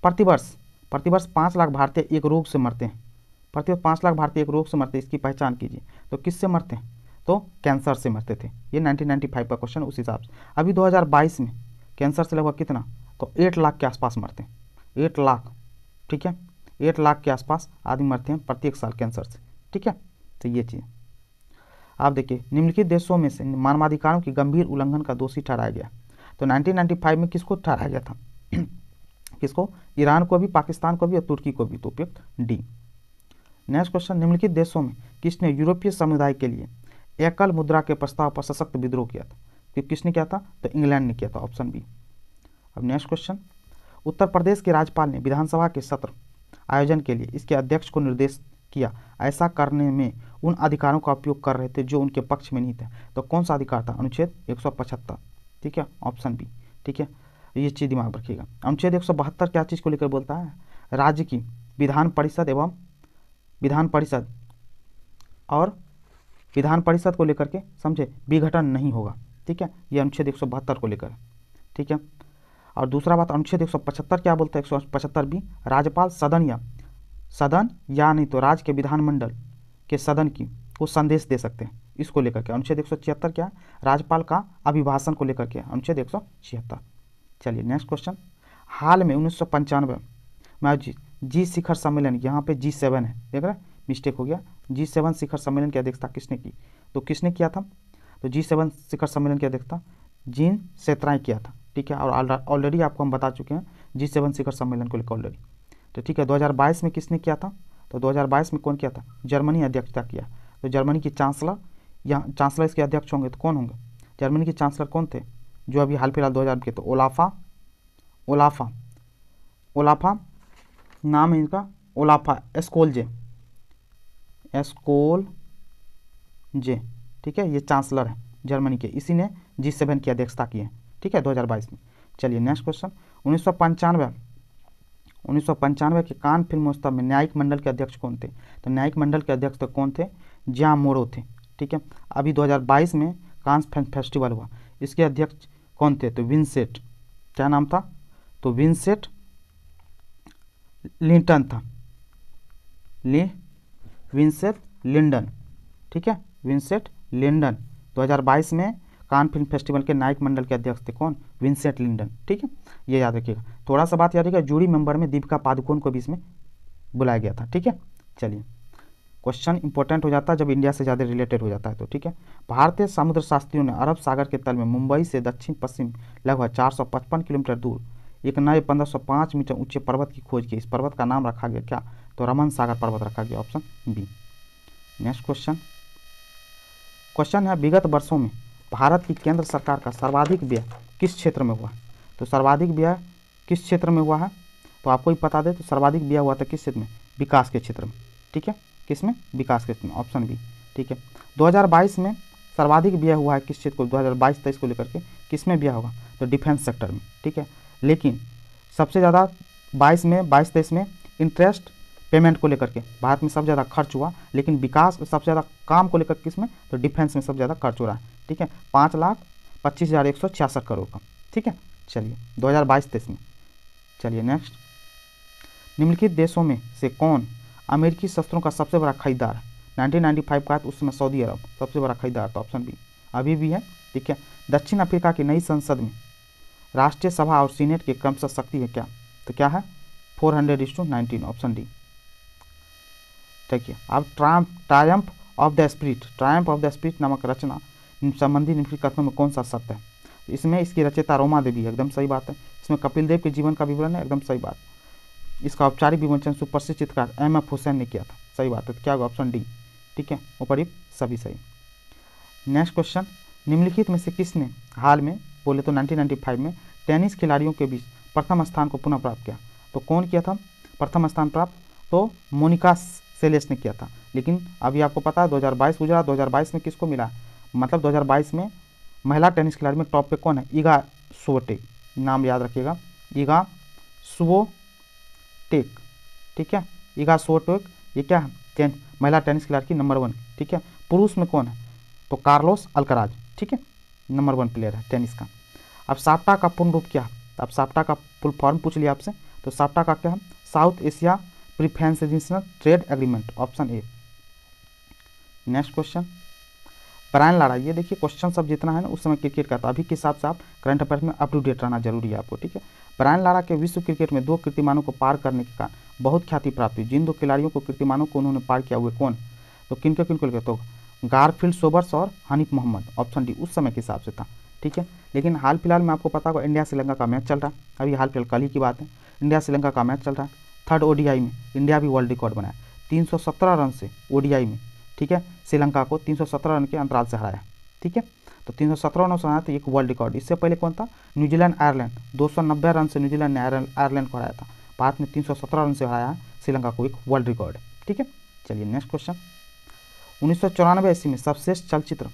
प्रतिवर्ष 5 लाख भारतीय एक रोग से मरते हैं, प्रतिवर्ष 5 लाख भारतीय एक रोग से मरते हैं, इसकी पहचान कीजिए, तो किससे मरते हैं, तो कैंसर से मरते थे। ये 1995 का क्वेश्चन उस हिसाब से। अभी 2022 में कैंसर से लगभग कितना, तो 8 लाख के आसपास मरते हैं, 8 लाख, ठीक है, 8 लाख के आसपास आदमी मरते हैं प्रत्येक साल कैंसर से, ठीक है। तो ये चीज़ आप देखिए, निम्नलिखित देशों में से मानवाधिकारों की गंभीर उल्लंघन का दोषी ठहराया गया, तो 1995 में किसको ठहराया गया था किसको, ईरान को भी, पाकिस्तान को भी और तुर्की को भी, तो उपयुक्त डी। नेक्स्ट क्वेश्चन, निम्नलिखित देशों में किसने यूरोपीय समुदाय के लिए एकल मुद्रा के प्रस्ताव पर सशक्त विद्रोह किया था, कि किसने किया था, तो इंग्लैंड ने किया था, ऑप्शन बी। अब नेक्स्ट क्वेश्चन, उत्तर प्रदेश के राज्यपाल ने विधानसभा के सत्र आयोजन के लिए इसके अध्यक्ष को निर्देश किया, ऐसा करने में उन अधिकारों का उपयोग कर रहे थे जो उनके पक्ष में नहीं थे। तो कौन सा अधिकार था? अनुच्छेद 175, ठीक है, ऑप्शन बी, ठीक है, ये चीज़ दिमाग में रखिएगा। अनुच्छेद 172 क्या चीज़ को लेकर बोलता है? राज्य की विधान परिषद एवं विधान परिषद और विधान परिषद को लेकर के समझे विघटन नहीं होगा, ठीक है, ये अनुच्छेद 172 को लेकर, ठीक है। और दूसरा बात अनुच्छेद 175 क्या बोलता है? 175 बी, राज्यपाल सदन या नहीं तो राज्य के विधानमंडल के सदन की को संदेश दे सकते हैं, इसको लेकर के। अनुच्छेद 176 क्या? राज्यपाल का अभिभाषण को लेकर के, अनुच्छेद 176। चलिए नेक्स्ट क्वेश्चन। हाल में 1995 में जी शिखर सम्मेलन, यहाँ पे G7 है, देख रहे हैं, मिस्टेक हो गया। G7 शिखर सम्मेलन की अध्यक्षता किसने की? तो किसने किया था? तो G7 शिखर सम्मेलन की अध्यक्षता जीन सेत्राई किया था, ठीक है। और ऑलरेडी आपको हम बता चुके हैं G7 शिखर सम्मेलन को लेकर ऑलरेडी। तो ठीक है, 2022 में किसने किया था? तो 2022 में कौन किया था? जर्मनी अध्यक्षता किया। तो जर्मनी की चांसलर, यहाँ चांसलर इसके अध्यक्ष होंगे तो कौन होंगे? जर्मनी के चांसलर कौन थे जो अभी हाल फिलहाल 2000 के? तो ओलाफा नाम है इनका, ओलाफा एस्कोलजे, ठीक है, ये चांसलर है जर्मनी के, इसी ने G7 की अध्यक्षता की है, ठीक है, 2022 में। चलिए नेक्स्ट क्वेश्चन। 1995 के कान फिल्म महोत्सव में न्यायिक मंडल के अध्यक्ष कौन थे? तो न्यायिक मंडल के अध्यक्ष तो कौन थे? जियां मोरो थे, ठीक है। अभी 2022 में कांस फेस्टिवल हुआ, इसके अध्यक्ष कौन थे? तो विंसेंट, क्या नाम था? तो विंसेंट लिंटन था, विंसेंट लिंडन, ठीक है, विंसेंट लिंडन। 2022 में कान फिल्म फेस्टिवल के नायक मंडल के अध्यक्ष थे कौन? विंसेंट लिंडन, ठीक है, ये याद रखिएगा। थोड़ा सा बात याद रखिएगा, जूरी मेंबर में दीपिका पादुकोण को भी इसमें बुलाया गया था, ठीक है। चलिए क्वेश्चन इंपॉर्टेंट हो जाता है जब इंडिया से ज़्यादा रिलेटेड हो जाता है, तो ठीक है। भारतीय समुद्र शास्त्रियों ने अरब सागर के तल में मुंबई से दक्षिण पश्चिम लगभग 455 किलोमीटर दूर एक नए 1505 मीटर ऊंचे पर्वत की खोज की। इस पर्वत का नाम रखा गया क्या? तो रमन सागर पर्वत रखा गया, ऑप्शन बी। नेक्स्ट क्वेश्चन है, विगत वर्षों में भारत की केंद्र सरकार का सर्वाधिक व्यय किस क्षेत्र में हुआ? तो सर्वाधिक व्यय किस क्षेत्र में हुआ है? तो आपको ही बता दें, तो सर्वाधिक व्यय हुआ था किस क्षेत्र में? विकास के क्षेत्र में, ठीक है, किसमें? विकास के क्षेत्र में, ऑप्शन बी, ठीक है। 2022 में सर्वाधिक व्यय हुआ है किस क्षेत्र को? 2022-23 को लेकर के किसमें व्यय होगा? तो डिफेंस सेक्टर में, ठीक है। लेकिन सबसे ज़्यादा 22-23 में इंटरेस्ट पेमेंट को लेकर के भारत में सबसे ज़्यादा खर्च हुआ, लेकिन विकास सबसे ज़्यादा काम को लेकर किस में? तो डिफेंस में सबसे ज़्यादा खर्च हो रहा है, ठीक है, 5,25,166 करोड़ का, ठीक है। चलिए 2022-23 में। चलिए नेक्स्ट, निम्नलिखित देशों में से कौन अमेरिकी शस्त्रों का सबसे बड़ा खरीदार है? 1995 का उस समय सऊदी अरब सबसे बड़ा खरीदार था, ऑप्शन बी, अभी भी है, ठीक है। दक्षिण अफ्रीका की नई संसद में राष्ट्रीय सभा और सीनेट की क्रमशः शक्ति है क्या? तो क्या है? 400:19, ऑप्शन डी। देखिए अब ट्रायम्फ ऑफ द स्पिरिट नामक रचना संबंधी निम्नलिखित कथनों में कौन सा सत्य है? इसमें इसकी रचयिता रोमा देवी है, एकदम सही बात है। इसमें कपिल देव के जीवन का विवरण है, एकदम सही बात। इसका औपचारिक विमोचन सुप्रसिद्ध चित्रकार M.F. हुसैन ने किया था, सही बात है, तो क्या होगा? ऑप्शन डी, ठीक है, ऊपर सभी सही। नेक्स्ट क्वेश्चन, निम्नलिखित में से किसने हाल में बोले तो 1995 में टेनिस खिलाड़ियों के बीच प्रथम स्थान को पुनः प्राप्त किया? तो कौन किया था प्रथम स्थान प्राप्त? तो मोनिका सेलेस ने किया था। लेकिन अभी आपको पता है 2022 गुजरा, 2022 में किसको मिला? मतलब 2022 में महिला टेनिस खिलाड़ी में टॉप पे कौन है? इगा स्विएटेक, नाम याद रखिएगा, इगा स्विएटेक, ठीक है, इगा स्विएटेक, ये क्या है? महिला टेनिस खिलाड़ी की नंबर 1, ठीक है। पुरुष में कौन है? तो कार्लोस अल्कराज, ठीक है, नंबर 1 प्लेयर है टेनिस का। अब साप्टा का पूर्ण रूप क्या है? अब साप्टा का फुल फॉर्म पूछ लिया आपसे, तो साप्टा का क्या है? South Asia preferential trade agreement, option A. Next question, Brian Lara, ये देखिए क्वेश्चन सब जितना है ना उस समय क्रिकेट का था, अभी के हिसाब से आप करंट अफेयर में अप टू डेट रहना जरूरी है आपको, ठीक है। ब्रायन लारा के विश्व क्रिकेट में 2 कीर्तिमानों को पार करने के कारण बहुत ख्याति प्राप्त हुई। जिन 2 खिलाड़ियों को कीर्तिमानों को उन्होंने पार किया हुए कौन? तो किनको लेकर? तो गारफील्ड सोबर्स और हनीफ मोहम्मद, ऑप्शन डी, उस समय के हिसाब से था, ठीक है। लेकिन हाल फिलहाल में आपको पता होगा इंडिया श्रीलंका का मैच चल रहा है, अभी हाल फिलहाल कल ही की बात है, इंडिया श्रीलंका का मैच चल रहा है। 3rd ODI में इंडिया भी वर्ल्ड रिकॉर्ड बनाया, 317 रन से ODI में, ठीक है, श्रीलंका को 317 रन के अंतराल से हराया, ठीक है। तो 317 रन से हराया, तो एक वर्ल्ड रिकॉर्ड। इससे पहले कौन था? न्यूजीलैंड आयरलैंड, 290 रन से न्यूजीलैंड ने आयरलैंड को हराया था। भारत ने 317 रन से हराया श्रीलंका को, एक वर्ल्ड रिकॉर्ड, ठीक है। चलिए नेक्स्ट क्वेश्चन। 1994 ईस्वी में सर्वश्रेष्ठ चलचित्र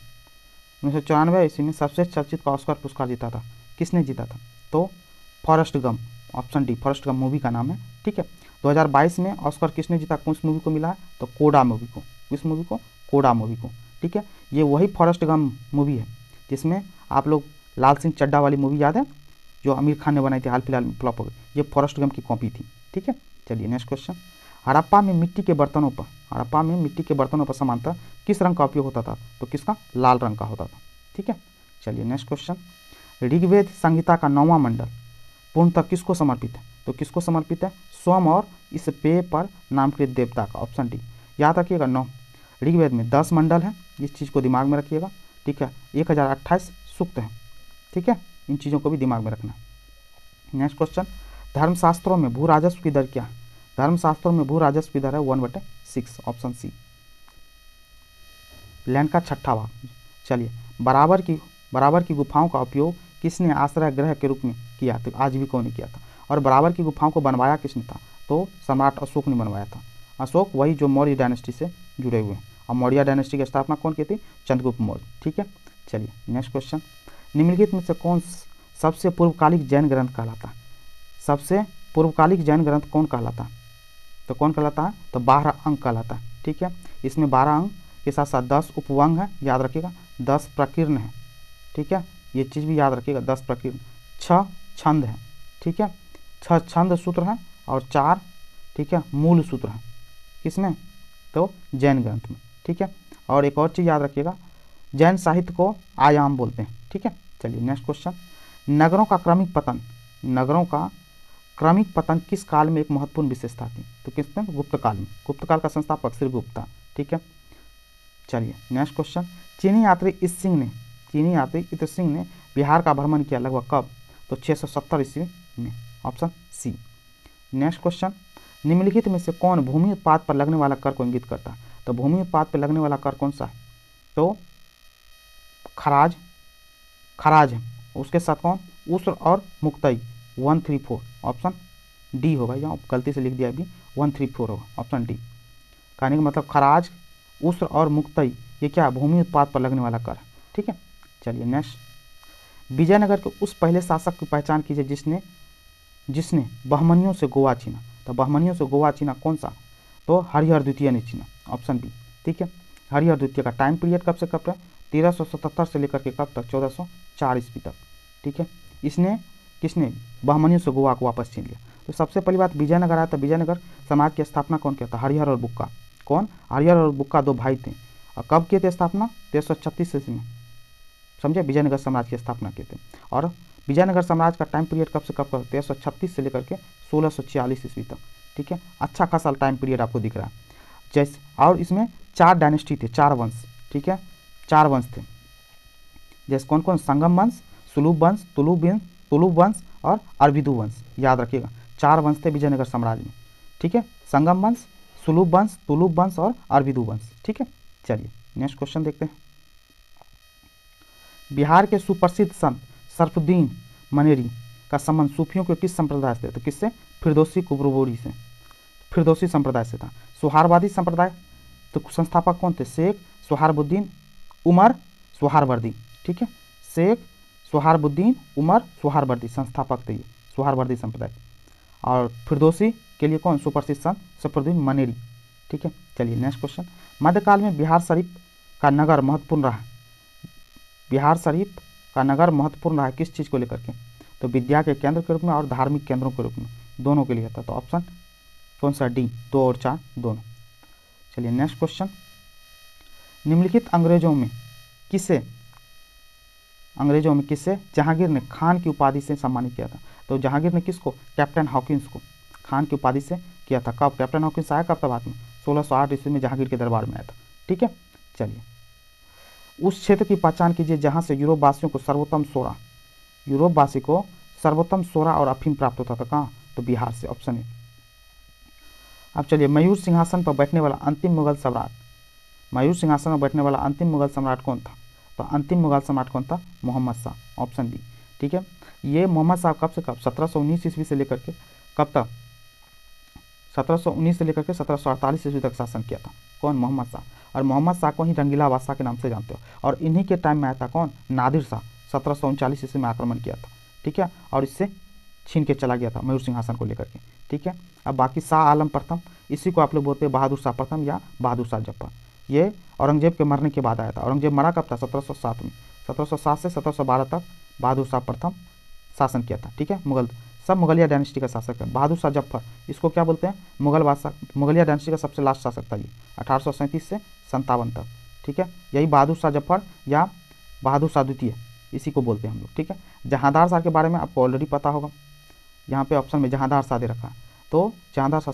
1994 ईस्वी में सर्वश्रेष्ठ चलचित्र का ऑस्कर पुरस्कार जीता था, किसने जीता था? तो Forrest Gump, option D, Forrest Gump movie का नाम है। ठीक है, 2022 में ऑस्कर किसने जीता, कौन सी मूवी को मिला है? तो कोडा मूवी को। किस मूवी को? कोडा मूवी को। ठीक है, ये वही फॉरेस्ट गम मूवी है जिसमें आप लोग लाल सिंह चड्ढा वाली मूवी याद है जो आमिर खान ने बनाई थी, हाल फिलहाल में फ्लॉप हो गई, ये फॉरेस्ट गम की कॉपी थी। ठीक है, चलिए नेक्स्ट क्वेश्चन। हड़प्पा में मिट्टी के बर्तनों पर सामान्यतः किस रंग का उपयोग होता था? तो किसका? लाल रंग का होता था। ठीक है, चलिए नेक्स्ट क्वेश्चन। ऋग्वेद संहिता का 9वां मंडल पूर्णतः किसको समर्पित है? तो किसको समर्पित है? सोम और इस पेय पर नामकृत देवता का, ऑप्शन डी। याद रखिएगा, 9 ऋग्वेद में 10 मंडल है, इस चीज़ को दिमाग में रखिएगा। ठीक है, 1028 सूक्त हैं। ठीक है, इन चीज़ों को भी दिमाग में रखना। Next question. धर्मशास्त्रों में भू राजस्व की दर क्या है? धर्मशास्त्रों में भू राजस्व की दर है 1/6, ऑप्शन सी। लैंड का छठा भाग। चलिए, बराबर की गुफाओं का उपयोग किसने आश्रय गृह के रूप में किया? तो आजीविकों ने किया था। और बराबर की गुफाओं को बनवाया किसने था? तो सम्राट अशोक ने बनवाया था। अशोक वही जो मौर्य डायनेस्टी से जुड़े हुए हैं। और मौर्य डायनेस्टी की स्थापना कौन की थी? चंद्रगुप्त मौर्य। ठीक है, चलिए नेक्स्ट क्वेश्चन। निम्नलिखित में से कौन सबसे पूर्वकालिक जैन ग्रंथ कहलाता है? सबसे पूर्वकालिक जैन ग्रंथ कौन कहलाता है? तो कौन कहलाता है? तो 12 अंग कहलाता है। ठीक है, इसमें 12 अंग के साथ साथ 10 उपवंग है, याद रखिएगा, 10 प्रकीर्ण है। ठीक है, ये चीज़ भी याद रखिएगा, 10 प्रकीर्ण, 6 छंद है। ठीक है, 6 छंद सूत्र हैं और 4 ठीक है मूल सूत्र हैं। किसमें? तो जैन ग्रंथ में। ठीक है, और एक और चीज़ याद रखिएगा, जैन साहित्य को आयाम बोलते हैं। ठीक है, चलिए नेक्स्ट क्वेश्चन। नगरों का क्रमिक पतन किस काल में एक महत्वपूर्ण विशेषता थी? तो किसमें? गुप्त काल में। गुप्त काल का संस्थापक श्री गुप्त था। ठीक है, चलिए नेक्स्ट क्वेश्चन। चीनी यात्री इत सिंह ने बिहार का भ्रमण किया लगभग कब? तो 670 ईस्वी में, ऑप्शन सी। Next question. निम्नलिखित में से कौन भूमि उत्पाद पर लगने वाला कर को इंगित करता है? तो भूमि उत्पाद पर लगने वाला कर कौन सा है? तो खराज है। उसके साथ कौन? उस्र और मुक्तई, 134, ऑप्शन डी होगा। यहाँ गलती से लिख दिया अभी, 134 होगा, ऑप्शन डी। कहने का मतलब खराज, उस्र और मुक्तई ये क्या? भूमि उत्पाद पर लगने वाला कर है। ठीक है, चलिए नेक्स्ट। विजयनगर के उस पहले शासक की पहचान कीजिए जिसने बहमनियों से गोवा छीना। तो बहमनियों से गोवा छीना कौन सा? तो हरिहर द्वितीय ने छीना, ऑप्शन बी। ठीक है, हरिहर द्वितीय का टाइम पीरियड कब से कब तक? 1377 से लेकर के कब तक? 1404 ईस्वी तक। ठीक है, किसने बहमनियों से गोवा को वापस छीन लिया? तो सबसे पहली बात विजयनगर आया था। विजयनगर समाज की स्थापना कौन किया था? हरिहर और बुक्का। कौन? हरिहर और बुक्का 2 भाई थे। और कब किए थे स्थापना? 1336 ईस्वी में, समझे, विजयनगर साम्राज्य की स्थापना किए थे। और विजयनगर साम्राज्य का टाइम पीरियड कब से कब तक? 1336 से लेकर के 1646 ईस्वी तक। ठीक है, अच्छा खासा टाइम पीरियड आपको दिख रहा है। जैसे, और इसमें 4 डायनेस्टी थे, 4 वंश। ठीक है, 4 वंश थे, जैसे कौन कौन? संगम वंश, सुलूब वंश, तुलुब वंश और अरबिदु वंश। याद रखिएगा, 4 वंश थे विजयनगर साम्राज्य में। ठीक है, संगम वंश, सुलूब वंश, तुलुब वंश और अरबिदु वंश। ठीक है, चलिए नेक्स्ट क्वेश्चन देखते हैं। बिहार के सुप्रसिद्ध संत सरफुद्दीन मनेरी का संबंध सूफियों के किस संप्रदाय से? तो किससे? फिरदौसी कुबरबोरी से, फिरदौसी संप्रदाय से था। सुहारवादी संप्रदाय, तो संस्थापक कौन थे? शेख सोहारबुद्दीन उमर सोहारवर्दी। ठीक है, शेख सोहारबुद्दीन उमर सोहारवर्दी संस्थापक थे ये, सोहारवर्दी संप्रदाय। और फिरदौसी के लिए कौन? सुप्रसिद्ध संत सरफुद्दीन मनेरी। ठीक है, चलिए नेक्स्ट क्वेश्चन। मध्यकाल में बिहार शरीफ का नगर महत्वपूर्ण रहा। बिहार शरीफ का नगर महत्वपूर्ण रहा किस चीज़ को लेकर के? तो विद्या के केंद्र के रूप में और धार्मिक केंद्रों के रूप में, दोनों के लिए था। तो ऑप्शन कौन सा? डी, 2 और 4 दोनों। चलिए नेक्स्ट क्वेश्चन। निम्नलिखित अंग्रेजों में किसे जहांगीर ने खान की उपाधि से सम्मानित किया था? तो जहांगीर ने किसको? कैप्टन हॉकिंस को खान की उपाधि से किया था। कब कैप्टन हॉकिंस आया? कब था बाद में? 1608 ईस्वी में जहांगीर के दरबार में आया था। ठीक है, चलिए उस क्षेत्र की पहचान कीजिए जहां से यूरोपवासी को सर्वोत्तम सोरा और अफीम प्राप्त होता था। कहाँ? तो बिहार से, ऑप्शन ए। अब चलिए, मयूर सिंहासन पर बैठने वाला अंतिम मुगल सम्राट कौन था? तो अंतिम मुगल सम्राट कौन था? Mohammad Shah, option B. ठीक है, ये मोहम्मद शाह कब से कब? 1719 ईस्वी से लेकर के कब तक? 1719 से लेकर के 1748 ईस्वी तक शासन किया था। कौन? मोहम्मद शाह। और मोहम्मद शाह को ही रंगीला बादशाह के नाम से जानते हो। और इन्हीं के टाइम में आया था कौन? नादिर शाह, 1739 ईस्वी में आक्रमण किया था, ठीक है, और इससे छीन के चला गया था मयूर सिंहासन को लेकर के, ठीक है। अब बाकी शाह आलम प्रथम, इसी को आप लोग बोलते हैं बहादुर शाह प्रथम या बहादुर शाह जफर। ये औरंगजेब के मरने के बाद आया था। औरंगजेब मरा कब था? 1707 में। 1707 से 1712 तक बहादुर शाह प्रथम शासन किया था, ठीक है। सब मुगलिया डायनेस्टी का शासक है। बहादुर शाह जफर, इसको क्या बोलते हैं? मुगल बादशाह, मुगलिया डायनेस्टी का सबसे लास्ट शासक था ये, 1837 से 57 तक, ठीक है। यही बहादुर शाह जफर या बहादुर शाह द्वितीय, इसी को बोलते हैं हम लोग, ठीक है। जहांदार शाह के बारे में आपको ऑलरेडी पता होगा, यहाँ पे ऑप्शन में जहांदार शाह दे रखा है। तो जहांदार शाह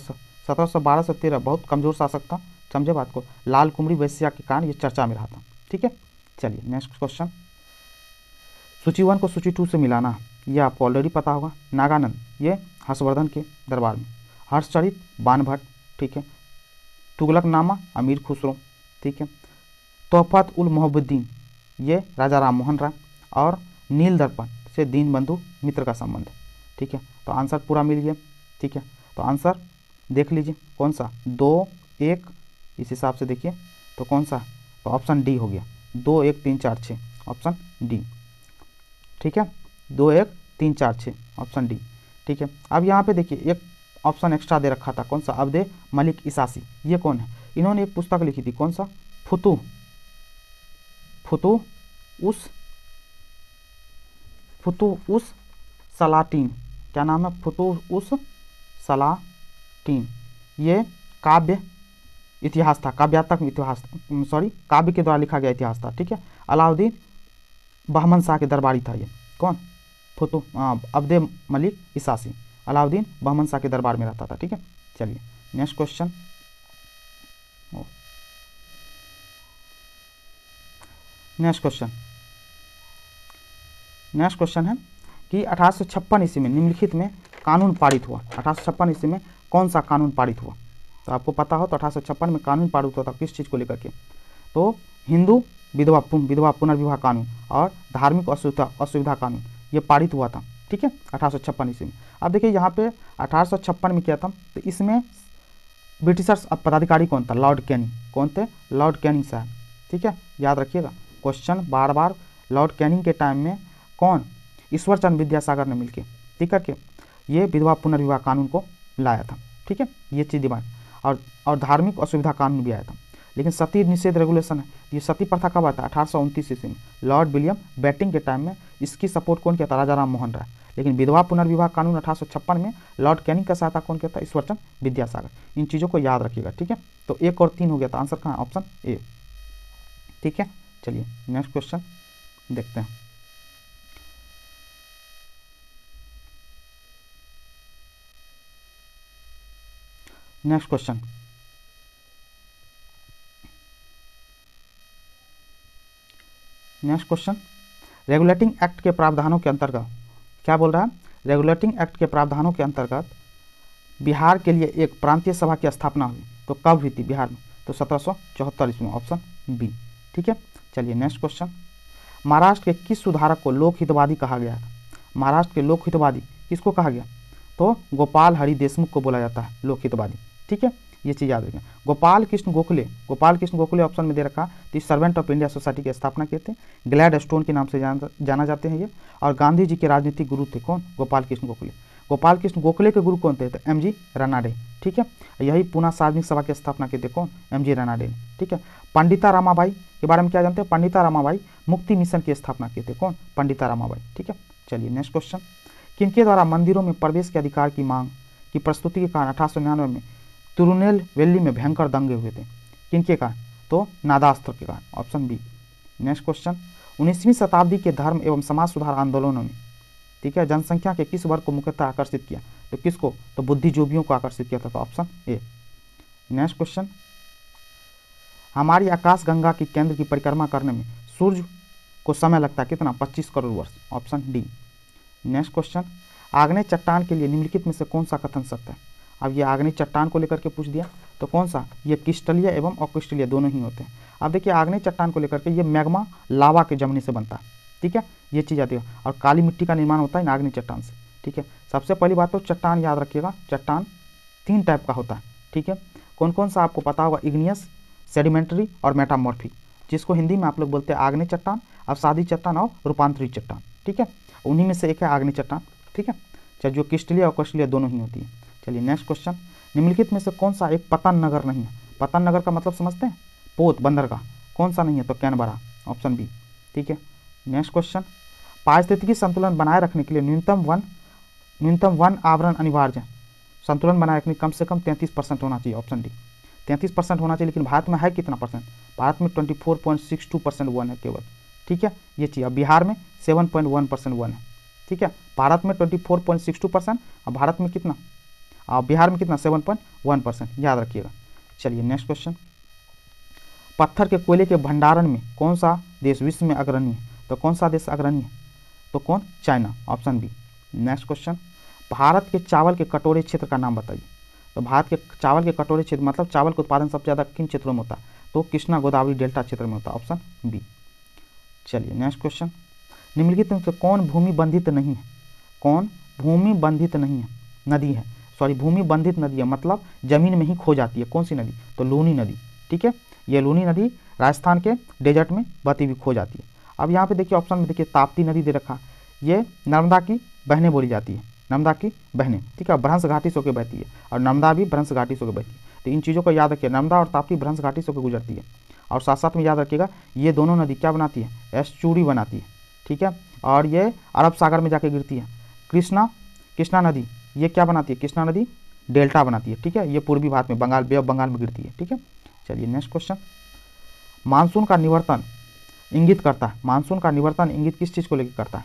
1712 से 13 बहुत कमजोर शासक था, समझे बात को। लाल कुमरी वैश्या के कारण ये चर्चा में रहा था, ठीक है। चलिए नेक्स्ट क्वेश्चन, सूची 1 को सूची 2 से मिलाना, ये आपको ऑलरेडी पता होगा। नागानंद, ये हर्षवर्धन के दरबार में। हर्षचरित बाणभट्ट, ठीक है। तुगलकनामा अमीर खुसरो, ठीक है। तोहफत उल मोहब्बुद्दीन, ये राजा राम मोहन राय। और नील दर्पण से दीनबंधु मित्र का संबंध है, ठीक है। तो आंसर पूरा मिल गया, ठीक है। तो आंसर देख लीजिए कौन सा, 2, 1, इस हिसाब से देखिए तो कौन सा, तो ऑप्शन डी हो गया, 2, 1, 3, 4, 6, ऑप्शन डी, ठीक है। 2, 1, 3, 4, 6, ऑप्शन डी, ठीक है। अब यहाँ पे देखिए एक ऑप्शन एक्स्ट्रा दे रखा था, कौन सा? अब्दे मलिक इसासी। ये कौन है? इन्होंने एक पुस्तक लिखी थी, कौन सा? फुतुह उस सलातीन, क्या नाम है? फुतुह उस सलातीन। ये काव्य इतिहास था, काव्यात्मक इतिहास, काव्य के द्वारा लिखा गया इतिहास था, ठीक है। अलाउद्दीन बहमन शाह के दरबारी था ये, कौन? अब्दे मलिक इसासी, अलाउद्दीन बहमन शाह के दरबार में रहता था, ठीक है। चलिए नेक्स्ट क्वेश्चन, नेक्स्ट क्वेश्चन है कि 1856 ईस्वी में निम्नलिखित में कानून पारित हुआ। 1856 ईस्वी में कौन सा कानून पारित हुआ? तो आपको पता हो तो 1856 में कानून पारित हुआ था किस चीज़ को लेकर के? तो हिंदू विधवा पुनर्विवाह कानून और धार्मिक असुविधा कानून, ये पारित हुआ था, ठीक है, 1856 ईस्वी में। अब देखिए यहाँ पे 1856 में किया था, तो इसमें ब्रिटिशर्स पदाधिकारी कौन था? Lord Canning. कौन थे? लॉर्ड कैनिंग साहब, ठीक है, याद रखिएगा क्वेश्चन बार बार। लॉर्ड कैनिंग के टाइम में कौन? ईश्वर चंद्र विद्यासागर ने मिलकर, ठीक करके ये विधवा पुनर्विवाह कानून को लाया था, ठीक है, ये चीज़ दिमाग। और धार्मिक असुविधा कानून भी आया था। लेकिन सती निषेध रेगुलेशन है, ये सती प्रथा कब आता है? 1829 ईस्वी में लॉर्ड विलियम बेटिंग के टाइम में इसकी सपोर्ट कौन किया था? राजा राम मोहन राय। लेकिन विधवा पुनर्विवाह कानून 1856 में लॉर्ड कैनिंग का सहायता कौन किया था? ईश्वरचंद विद्यासागर। इन चीज़ों को याद रखिएगा, ठीक है। तो 1 और 3 हो गया था, आंसर कहाँ? ऑप्शन ए, ठीक है। चलिए नेक्स्ट क्वेश्चन देखते हैं। नेक्स्ट क्वेश्चन, रेगुलेटिंग एक्ट के प्रावधानों के अंतर्गत क्या बोल रहा है? रेगुलेटिंग एक्ट के प्रावधानों के अंतर्गत बिहार के लिए एक प्रांतीय सभा की स्थापना हुई, तो कब हुई थी बिहार में? तो 1774 ईस्वी में, ऑप्शन बी, ठीक है। चलिए नेक्स्ट क्वेश्चन, महाराष्ट्र के किस सुधारक को लोकहितवादी कहा गया था? महाराष्ट्र के लोकहितवादी किसको कहा गया? तो गोपाल हरि देशमुख को बोला जाता है लोकहितवादी, ठीक है, ये चीज़ याद रखें। गोपाल कृष्ण गोखले ऑप्शन में दे रखा, तो सर्वेंट ऑफ इंडिया सोसाइटी की स्थापना किए थे, ग्लैड स्टोन के नाम से जाना जाते हैं ये। और गांधी जी के राजनीतिक गुरु थे कौन? गोपाल कृष्ण गोखले। गोपाल कृष्ण गोखले के गुरु कौन थे? तो एम जी रनाडे, ठीक है। यही पूना सार्वजनिक सभा की स्थापना किए थे कौन? एम जी रनाडे, ठीक है। पंडिता रामाबाई के बारे में क्या जानते हैं? पंडिता रामाबाई मुक्ति मिशन की स्थापना किए थे कौन? पंडिता रामाबाई, ठीक है। चलिए नेक्स्ट क्वेश्चन, किनके द्वारा मंदिरों में प्रवेश के अधिकार की मांग की प्रस्तुति के कारण 1899 में तिरुनेलवेली में भयंकर दंगे हुए थे? किनके कारण? तो नादास्त्र के कारण, ऑप्शन बी। नेक्स्ट क्वेश्चन, 19वीं शताब्दी के धर्म एवं समाज सुधार आंदोलनों ने, ठीक है, जनसंख्या के किस वर्ग को मुख्यतः आकर्षित किया? तो किसको? तो बुद्धिजीवियों को आकर्षित किया था, तो ऑप्शन ए। नेक्स्ट क्वेश्चन, हमारी आकाश गंगा की केंद्र की परिक्रमा करने में सूर्य को समय लगता है कितना? 25 करोड़ वर्ष, ऑप्शन डी। नेक्स्ट क्वेश्चन, आग्नेय चट्टान के लिए निम्नलिखित में से कौन सा कथन सत्य है? अब ये आग्नेय चट्टान को लेकर के पूछ दिया, तो कौन सा? ये क्रिस्टलीय एवं अक्रिस्टलीय दोनों ही होते हैं। अब देखिए आग्नेय चट्टान को लेकर के ये मैग्मा लावा के जमने से बनता है, ठीक है, ये चीज़ आती है। और काली मिट्टी का निर्माण होता है आग्नेय चट्टान से, ठीक है। सबसे पहली बात तो चट्टान याद रखिएगा, चट्टान 3 टाइप का होता है, ठीक है। कौन कौन सा आपको पता होगा, इग्नियस, सेडिमेंट्री और मेटामॉर्फिक, जिसको हिंदी में आप लोग बोलते हैं आग्नेय चट्टान, अवसादी चट्टान और रूपांतरित चट्टान, ठीक है। उन्हीं में से एक है आग्नेय चट्टान, ठीक है। चलिए, जो क्रिस्टलीय और क्रिस्टलीय दोनों ही होती है। चलिए नेक्स्ट क्वेश्चन, निम्नलिखित में से कौन सा एक पतन नगर नहीं है? पतन नगर का मतलब समझते हैं, पोत बंदरगाह, कौन सा नहीं है? तो कैनबरा, ऑप्शन बी, ठीक है। नेक्स्ट क्वेश्चन, पारिस्थितिकी संतुलन बनाए रखने के लिए न्यूनतम वन आवरण अनिवार्य है। संतुलन बनाए रखने कम से कम 33% होना चाहिए, ऑप्शन डी, 33% होना चाहिए। लेकिन भारत में है कितना परसेंट? भारत में 24.62% वन है केवल, ठीक है, ये चीज़। अब बिहार में 7.1% वन है, ठीक है। भारत में 24.62% और भारत में कितना, बिहार में कितना, 7.1%, याद रखिएगा। चलिए नेक्स्ट क्वेश्चन, पत्थर के कोयले के भंडारण में कौन सा देश विश्व में अग्रणी है? तो कौन सा देश अग्रणी है? तो कौन? China, option B. Next question, Bharat के चावल के कटोरे क्षेत्र का नाम बताइए। तो भारत के चावल के कटोरे क्षेत्र मतलब चावल का उत्पादन सबसे ज़्यादा किन क्षेत्रों में होता है? तो कृष्णा गोदावरी डेल्टा क्षेत्र में होता है, ऑप्शन बी। चलिए नेक्स्ट क्वेश्चन, निम्नलिखित में से कौन भूमि बंधित नहीं है? कौन भूमि बंधित नहीं है? नदी है, सॉरी, भूमि बंधित नदी है मतलब जमीन में ही खो जाती है। कौन सी नदी? तो लूनी नदी, ठीक है। ये लूनी नदी राजस्थान के डेजर्ट में बहती हुई खो जाती है। अब यहाँ पे देखिए ऑप्शन में देखिए ताप्ती नदी दे रखा, ये नर्मदा की बहनें बोली जाती है, नर्मदा की बहनें, ठीक है। भ्रंश घाटी से होकर बहती है और नर्मदा भी भ्रंश घाटी से होकर बहती है। तो इन चीज़ों को याद रखिए, नर्मदा और ताप्ती भ्रंश घाटी से होकर गुजरती है। और साथ साथ में याद रखिएगा ये दोनों नदी क्या बनाती है? एस्चुरी बनाती है, ठीक है। और ये अरब सागर में जाके गिरती है। कृष्णा नदी ये क्या बनाती है? कृष्णा नदी डेल्टा बनाती है, ठीक है। ये पूर्वी भारत में बंगाल, बे ऑफ बंगाल में गिरती है, ठीक है। चलिए नेक्स्ट क्वेश्चन, मानसून का निवर्तन इंगित करता है, मानसून का निवर्तन इंगित किस चीज़ को लेकर करता है?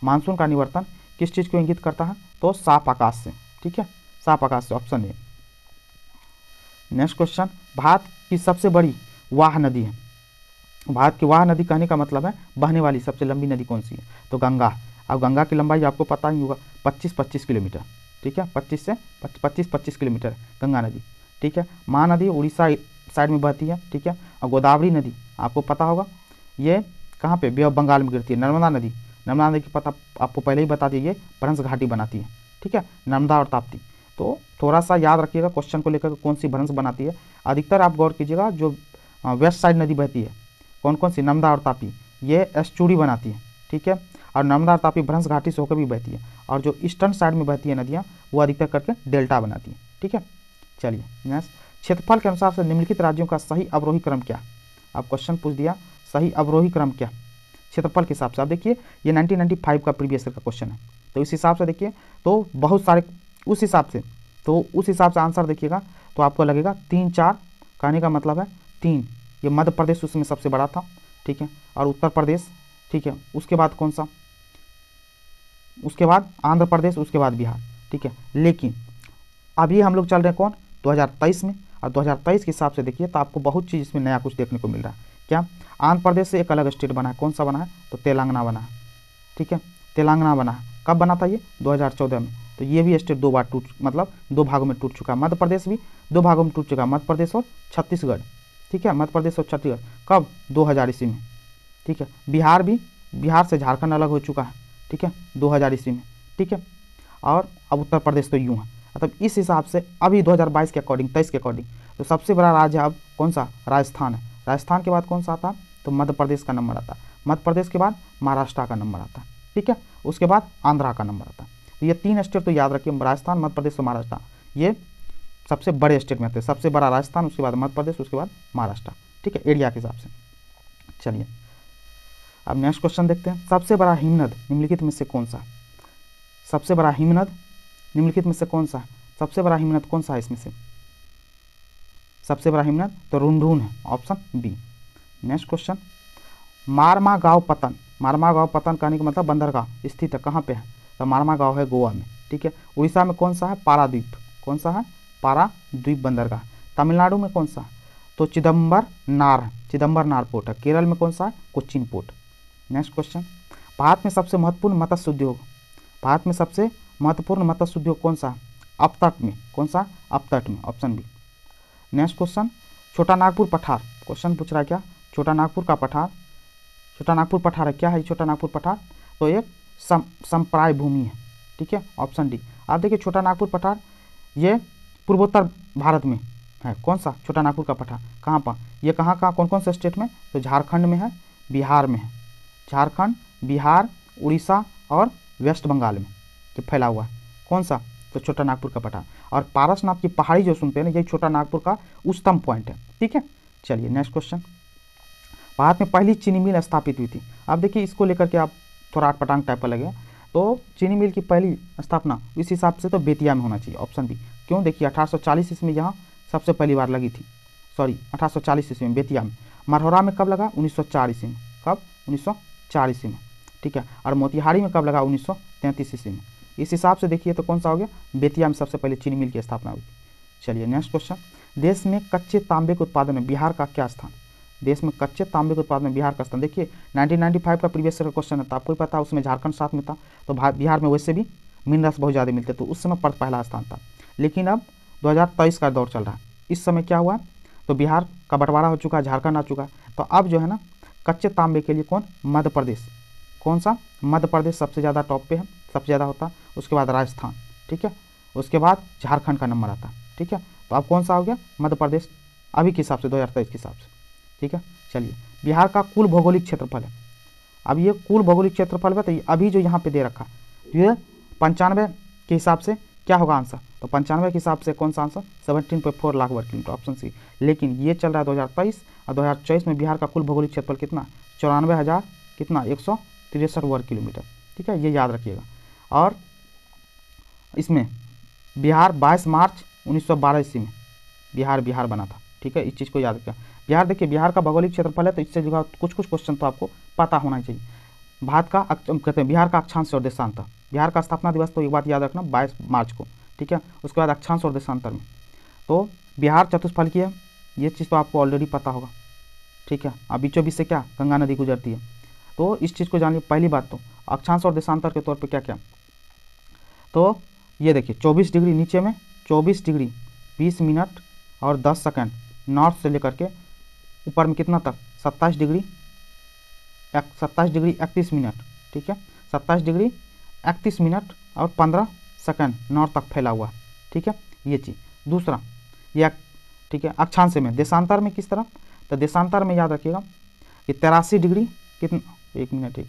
मानसून का निवर्तन किस चीज़ को इंगित करता है? तो साफ आकाश से, ठीक है, साफ आकाश से, option A. Next question, Bharat की सबसे बड़ी वाह नदी है। भारत की वाह नदी कहने का मतलब है बहने वाली सबसे लंबी नदी कौन सी है? तो गंगा। अब गंगा की लंबाई आपको पता ही होगा 25 किलोमीटर, ठीक है, 25 किलोमीटर गंगा नदी, ठीक है। महानदी उड़ीसा साइड में बहती है, ठीक है। और गोदावरी नदी आपको पता होगा ये कहाँ पे? बे ऑफ बंगाल में गिरती है। नर्मदा नदी की पता आपको पहले ही बता दिए, ये भ्रंश घाटी बनाती है, ठीक है, नर्मदा और ताप्ती। तो थोड़ा सा याद रखिएगा क्वेश्चन को लेकर कौन सी भ्रंश बनाती है। अधिकतर आप गौर कीजिएगा जो वेस्ट साइड नदी बहती है, कौन कौन सी? नर्मदा और ताप्ती, ये एस्चुरी बनाती है, ठीक है। और नर्मदा और ताप्ती भ्रंश घाटी से होकर भी बहती है। और जो ईस्टर्न साइड में बहती है नदियाँ वो अधिकतर करके डेल्टा बनाती है, ठीक है। चलिए नेक्स्ट, क्षेत्रफल के अनुसार से निम्नलिखित राज्यों का सही अवरोही क्रम क्या? आप क्वेश्चन पूछ दिया, सही अवरोही क्रम क्या क्षेत्रफल के हिसाब से? आप देखिए ये 1995 का प्रीवियस ईयर का क्वेश्चन है। तो इस हिसाब से देखिए तो बहुत सारे उस हिसाब से आंसर देखिएगा तो आपको लगेगा 3 4, कहने का मतलब है 3। ये मध्य प्रदेश उसमें सबसे बड़ा था, ठीक है, और उत्तर प्रदेश, ठीक है, उसके बाद कौन सा? उसके बाद आंध्र प्रदेश, उसके बाद बिहार, ठीक है। लेकिन अभी हम लोग चल रहे हैं कौन? 2023 में। और 2023 के हिसाब से देखिए तो आपको बहुत चीज़ इसमें नया कुछ देखने को मिल रहा है। क्या? आंध्र प्रदेश से एक अलग स्टेट बना है, कौन सा बना है? तो तेलंगाना बना है, ठीक है, तेलंगाना बना है। कब बना था ये? 2014 में। तो ये भी स्टेट 2 बार मतलब 2 भागों में टूट चुका है। मध्य प्रदेश भी 2 भागों में टूट चुका है, मध्य प्रदेश और छत्तीसगढ़, ठीक है, मध्य प्रदेश और छत्तीसगढ़। कब? 2000 ईस्वी में, ठीक है। बिहार भी, बिहार से झारखंड अलग हो चुका है, ठीक है, 2000 ईस्वी में, ठीक है। और अब उत्तर प्रदेश तो यूँ है। मतलब इस हिसाब से अभी 2022 के अकॉर्डिंग, 23 के अकॉर्डिंग, तो सबसे बड़ा राज्य अब कौन सा? राजस्थान है। राजस्थान के बाद कौन सा आता है? तो मध्य प्रदेश का नंबर आता है। मध्य प्रदेश के बाद महाराष्ट्र का नंबर आता है, ठीक है, उसके बाद आंध्रा का नंबर आता है। तो ये 3 स्टेट तो याद रखिए, राजस्थान, मध्य प्रदेश और महाराष्ट्र, ये सबसे बड़े स्टेट में आते हैं। सबसे बड़ा राजस्थान, उसके बाद मध्य प्रदेश, उसके बाद महाराष्ट्र, ठीक है, एरिया के हिसाब से। चलिए अब नेक्स्ट क्वेश्चन देखते हैं, सबसे बड़ा हिमनद निम्नलिखित में से कौन सा? सबसे बड़ा हिमनद निम्नलिखित में से कौन सा? सबसे बड़ा हिमनद कौन सा है इसमें से? सबसे बड़ा हिमनद तो रुंधुन है, option B. Next question, Marmagao पतन कहने का मतलब बंदरगाह स्थित है कहाँ पे है? तो मारमागांव है गोवा में, ठीक है। उड़ीसा में कौन सा है? पारादीप, कौन सा है? पारादीप बंदरगाह। तमिलनाडु में कौन सा? तो चिदम्बरनार पोर्ट है। केरल में कौन सा है? Cochin port. Next question, Bharat में सबसे महत्वपूर्ण मत्स्य उद्योग, भारत में सबसे महत्वपूर्ण मत्स्य उद्योग कौन सा? अपतट में, कौन सा? अपतट में, ऑप्शन बी। नेक्स्ट क्वेश्चन, छोटा नागपुर पठार, क्वेश्चन पूछ रहा है क्या? छोटा नागपुर का पठार, छोटा नागपुर पठार है, क्या है छोटा नागपुर पठार? तो एक संप्राय भूमि है, ठीक है, ऑप्शन डी। आप देखिए छोटा नागपुर पठार ये पूर्वोत्तर भारत में है कौन सा, छोटा नागपुर का पट्टा कहाँ पर, ये कहाँ कौन कौन से स्टेट में, तो झारखंड में है, बिहार में है, झारखंड, बिहार, उड़ीसा और वेस्ट बंगाल में जो फैला हुआ है कौन सा, तो छोटा नागपुर का पट्टा। और पारसनाथ की पहाड़ी जो सुनते हैं ना, यही छोटा नागपुर का उच्चतम पॉइंट है। ठीक है, चलिए नेक्स्ट क्वेश्चन। भारत में पहली चीनी मिल स्थापित हुई थी। अब देखिए इसको लेकर के आप थोड़ा आटपटांग टाइप का लगे, तो चीनी मिल की पहली स्थापना इस हिसाब से तो बेतिया में होना चाहिए, ऑप्शन बी। क्यों, देखिए 1840 ईस्वी में यहाँ सबसे पहली बार लगी थी, सॉरी 1840 ईस्वी में बेतिया में। मरहौरा में कब लगा, 1904 ईस्वी में, कब, 1904 ईस्वी में। ठीक है, और मोतिहारी में कब लगा, 1933 ईस्वी में। इस हिसाब से देखिए तो कौन सा हो गया, बेतिया में सबसे पहले चीनी मिल की स्थापना हुई थी। चलिए नेक्स्ट क्वेश्चन। देश में कच्चे तांबे के उत्पादन में बिहार का क्या स्थान, देश में कच्चे तांबे के उत्पादन में बिहार का स्थान। देखिए 1995 का प्रीवियस ईयर क्वेश्चन है, तो आपको ही पता है उसमें झारखंड साथ में था, तो बिहार में वैसे भी मिनरल्स बहुत ज़्यादा मिलते, तो उस समय पर पहला स्थान था। लेकिन अब 2023 का दौर चल रहा है, इस समय क्या हुआ, तो बिहार का बंटवारा हो चुका है, झारखंड आ चुका है, तो अब जो है ना कच्चे तांबे के लिए कौन, मध्य प्रदेश, कौन सा, मध्य प्रदेश सबसे ज़्यादा टॉप पे है, सबसे ज़्यादा होता है, उसके बाद राजस्थान, ठीक है, उसके बाद झारखंड का नंबर आता है। ठीक है, तो अब कौन सा हो गया, मध्य प्रदेश अभी के हिसाब से 2023 के हिसाब से। ठीक है, चलिए बिहार का कुल भौगोलिक क्षेत्रफल है। अब ये कुल भौगोलिक क्षेत्रफल है, तो अभी जो यहाँ पे दे रखा ये 95 के हिसाब से क्या होगा आंसर, तो 95 के हिसाब से कौन सा आंसर, 17.4 लाख वर्ग किलोमीटर, ऑप्शन सी। लेकिन ये चल रहा है 2023 और 2024 में बिहार का कुल भौगोलिक क्षेत्रफल कितना, 94,000 कितना 163 वर्ग किलोमीटर। ठीक है, ये याद रखिएगा। और इसमें बिहार 22 मार्च 1912 ईस्वी में बिहार बना था। ठीक है, इस चीज़ को याद रखिएगा। बिहार देखिए बिहार का भौगोलिक क्षेत्रफल है, तो इससे जुड़ा कुछ क्वेश्चन तो आपको पता होना चाहिए। भारत का कहते हैं बिहार का अक्षांश और देशांतर, बिहार का स्थापना दिवस तो एक बात याद रखना 22 मार्च को। ठीक है, उसके बाद अक्षांश और देशांतर में तो बिहार चतुष्फलकीय है, ये चीज़ तो आपको ऑलरेडी पता होगा। ठीक है, अब बीचों बीच से क्या गंगा नदी गुजरती है, तो इस चीज़ को जानिए। पहली बात तो अक्षांश और देशांतर के तौर पर क्या क्या, तो ये देखिए 24 डिग्री नीचे में, 24 डिग्री 20 मिनट और 10 सेकंड नॉर्थ से लेकर के ऊपर में कितना तक 27 डिग्री 31 मिनट। ठीक है, 27 डिग्री 31 मिनट और 15 सेकंड नॉर्थ तक फैला हुआ है। ठीक है, ये चीज़। दूसरा ये ठीक है अक्षांश में, देशांतर में किस तरह, तो देशांतर में याद रखिएगा कि 83 डिग्री कितना, एक मिनट